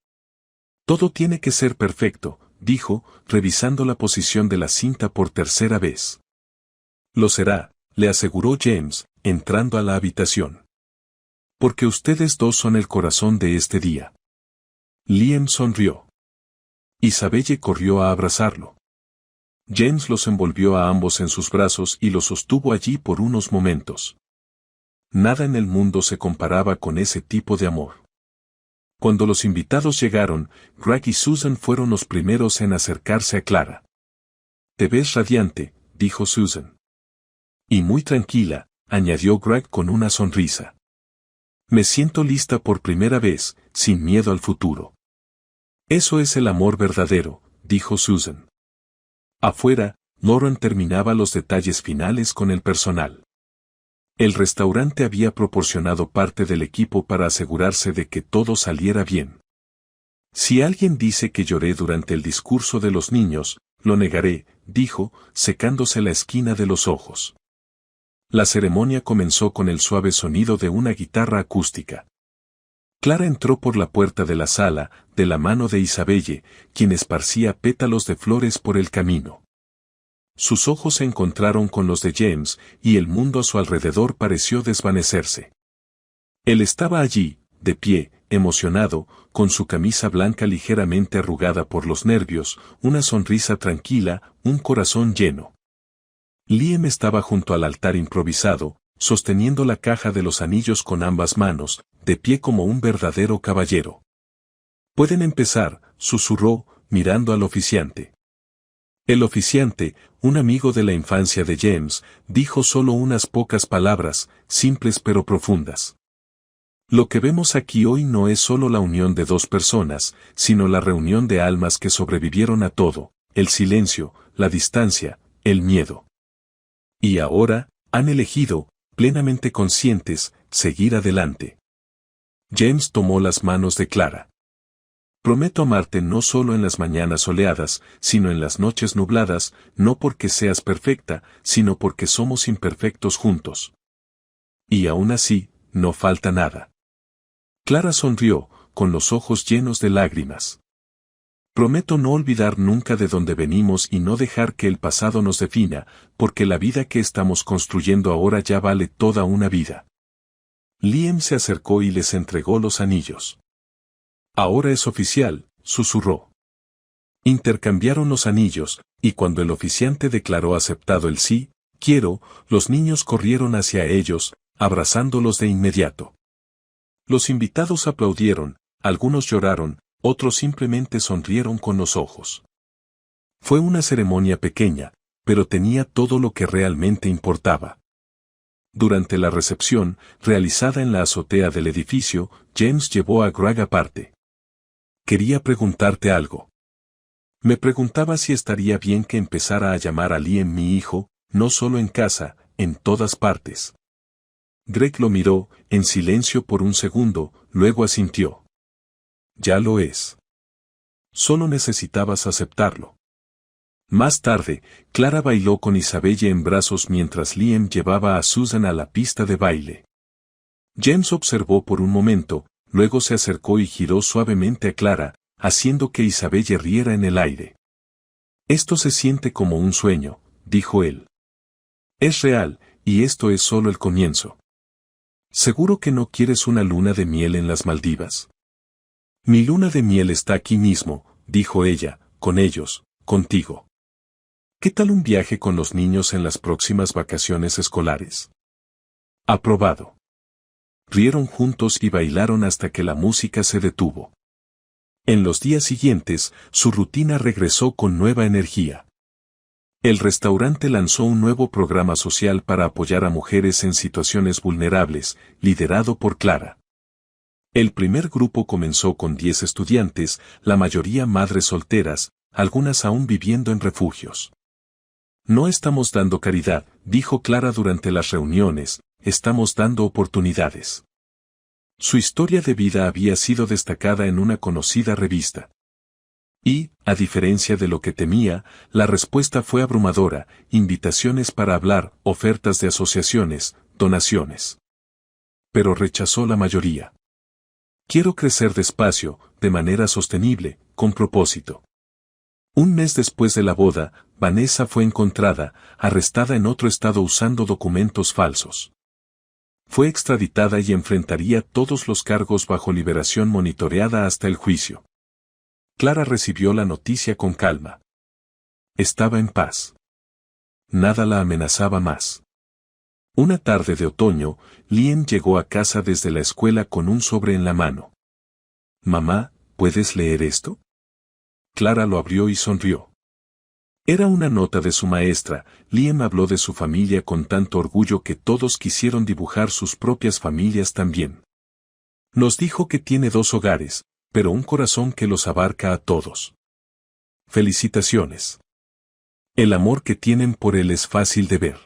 Todo tiene que ser perfecto, dijo, revisando la posición de la cinta por tercera vez. Lo será, le aseguró James, entrando a la habitación. Porque ustedes dos son el corazón de este día. Liam sonrió. Isabelle corrió a abrazarlo. James los envolvió a ambos en sus brazos y los sostuvo allí por unos momentos. Nada en el mundo se comparaba con ese tipo de amor. Cuando los invitados llegaron, Greg y Susan fueron los primeros en acercarse a Clara. Te ves radiante, dijo Susan. Y muy tranquila, añadió Greg con una sonrisa. Me siento lista por primera vez, sin miedo al futuro. Eso es el amor verdadero, dijo Susan. Afuera, Lauren terminaba los detalles finales con el personal. El restaurante había proporcionado parte del equipo para asegurarse de que todo saliera bien. Si alguien dice que lloré durante el discurso de los niños, lo negaré, dijo, secándose la esquina de los ojos. La ceremonia comenzó con el suave sonido de una guitarra acústica. Clara entró por la puerta de la sala, de la mano de Isabelle, quien esparcía pétalos de flores por el camino. Sus ojos se encontraron con los de James, y el mundo a su alrededor pareció desvanecerse. Él estaba allí, de pie, emocionado, con su camisa blanca ligeramente arrugada por los nervios, una sonrisa tranquila, un corazón lleno. Liam estaba junto al altar improvisado, sosteniendo la caja de los anillos con ambas manos, de pie como un verdadero caballero. «Pueden empezar», susurró, mirando al oficiante. El oficiante, un amigo de la infancia de James, dijo solo unas pocas palabras, simples pero profundas. Lo que vemos aquí hoy no es solo la unión de dos personas, sino la reunión de almas que sobrevivieron a todo, el silencio, la distancia, el miedo. Y ahora, han elegido, plenamente conscientes, seguir adelante. James tomó las manos de Clara. «Prometo amarte no solo en las mañanas soleadas, sino en las noches nubladas, no porque seas perfecta, sino porque somos imperfectos juntos. Y aún así, no falta nada». Clara sonrió, con los ojos llenos de lágrimas. «Prometo no olvidar nunca de dónde venimos y no dejar que el pasado nos defina, porque la vida que estamos construyendo ahora ya vale toda una vida». Liam se acercó y les entregó los anillos. «Ahora es oficial», susurró. Intercambiaron los anillos, y cuando el oficiante declaró aceptado el sí, quiero, los niños corrieron hacia ellos, abrazándolos de inmediato. Los invitados aplaudieron, algunos lloraron, otros simplemente sonrieron con los ojos. Fue una ceremonia pequeña, pero tenía todo lo que realmente importaba. Durante la recepción, realizada en la azotea del edificio, James llevó a Greg aparte. «Quería preguntarte algo. Me preguntaba si estaría bien que empezara a llamar a Liam mi hijo, no solo en casa, en todas partes». Greg lo miró, en silencio por un segundo, luego asintió. «Ya lo es. Solo necesitabas aceptarlo». Más tarde, Clara bailó con Isabelle en brazos mientras Liam llevaba a Susan a la pista de baile. James observó por un momento, luego se acercó y giró suavemente a Clara, haciendo que Isabelle riera en el aire. «Esto se siente como un sueño», dijo él. «Es real, y esto es solo el comienzo». «¿Seguro que no quieres una luna de miel en las Maldivas?» «Mi luna de miel está aquí mismo», dijo ella, «con ellos, contigo». «¿Qué tal un viaje con los niños en las próximas vacaciones escolares?» «Aprobado». Rieron juntos y bailaron hasta que la música se detuvo. En los días siguientes, su rutina regresó con nueva energía. El restaurante lanzó un nuevo programa social para apoyar a mujeres en situaciones vulnerables, liderado por Clara. El primer grupo comenzó con 10 estudiantes, la mayoría madres solteras, algunas aún viviendo en refugios. «No estamos dando caridad», dijo Clara durante las reuniones, «estamos dando oportunidades». Su historia de vida había sido destacada en una conocida revista. Y, a diferencia de lo que temía, la respuesta fue abrumadora: invitaciones para hablar, ofertas de asociaciones, donaciones. Pero rechazó la mayoría. «Quiero crecer despacio, de manera sostenible, con propósito». Un mes después de la boda, Vanessa fue encontrada, arrestada en otro estado usando documentos falsos. Fue extraditada y enfrentaría todos los cargos bajo liberación monitoreada hasta el juicio. Clara recibió la noticia con calma. Estaba en paz. Nada la amenazaba más. Una tarde de otoño, Liam llegó a casa desde la escuela con un sobre en la mano. «Mamá, ¿puedes leer esto?». Clara lo abrió y sonrió. Era una nota de su maestra. Liam habló de su familia con tanto orgullo que todos quisieron dibujar sus propias familias también. Nos dijo que tiene 2 hogares, pero un corazón que los abarca a todos. Felicitaciones. El amor que tienen por él es fácil de ver.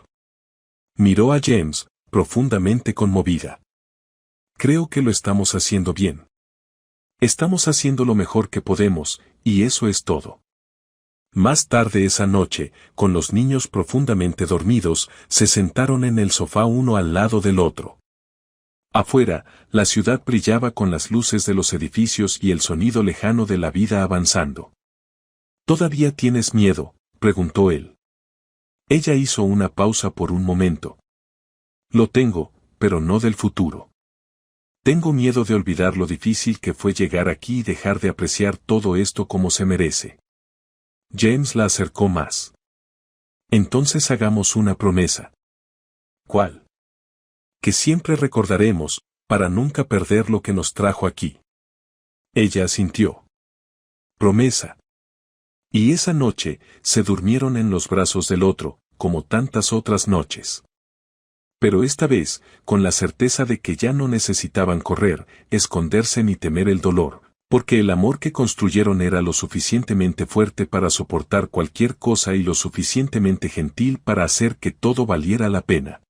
Miró a James, profundamente conmovida. Creo que lo estamos haciendo bien. Estamos haciendo lo mejor que podemos, y eso es todo. Más tarde esa noche, con los niños profundamente dormidos, se sentaron en el sofá uno al lado del otro. Afuera, la ciudad brillaba con las luces de los edificios y el sonido lejano de la vida avanzando. ¿Todavía tienes miedo?, preguntó él. Ella hizo una pausa por un momento. Lo tengo, pero no del futuro. Tengo miedo de olvidar lo difícil que fue llegar aquí y dejar de apreciar todo esto como se merece. James la acercó más. Entonces hagamos una promesa. ¿Cuál? Que siempre recordaremos, para nunca perder lo que nos trajo aquí. Ella asintió. Promesa. Y esa noche, se durmieron en los brazos del otro, como tantas otras noches. Pero esta vez, con la certeza de que ya no necesitaban correr, esconderse ni temer el dolor, porque el amor que construyeron era lo suficientemente fuerte para soportar cualquier cosa y lo suficientemente gentil para hacer que todo valiera la pena.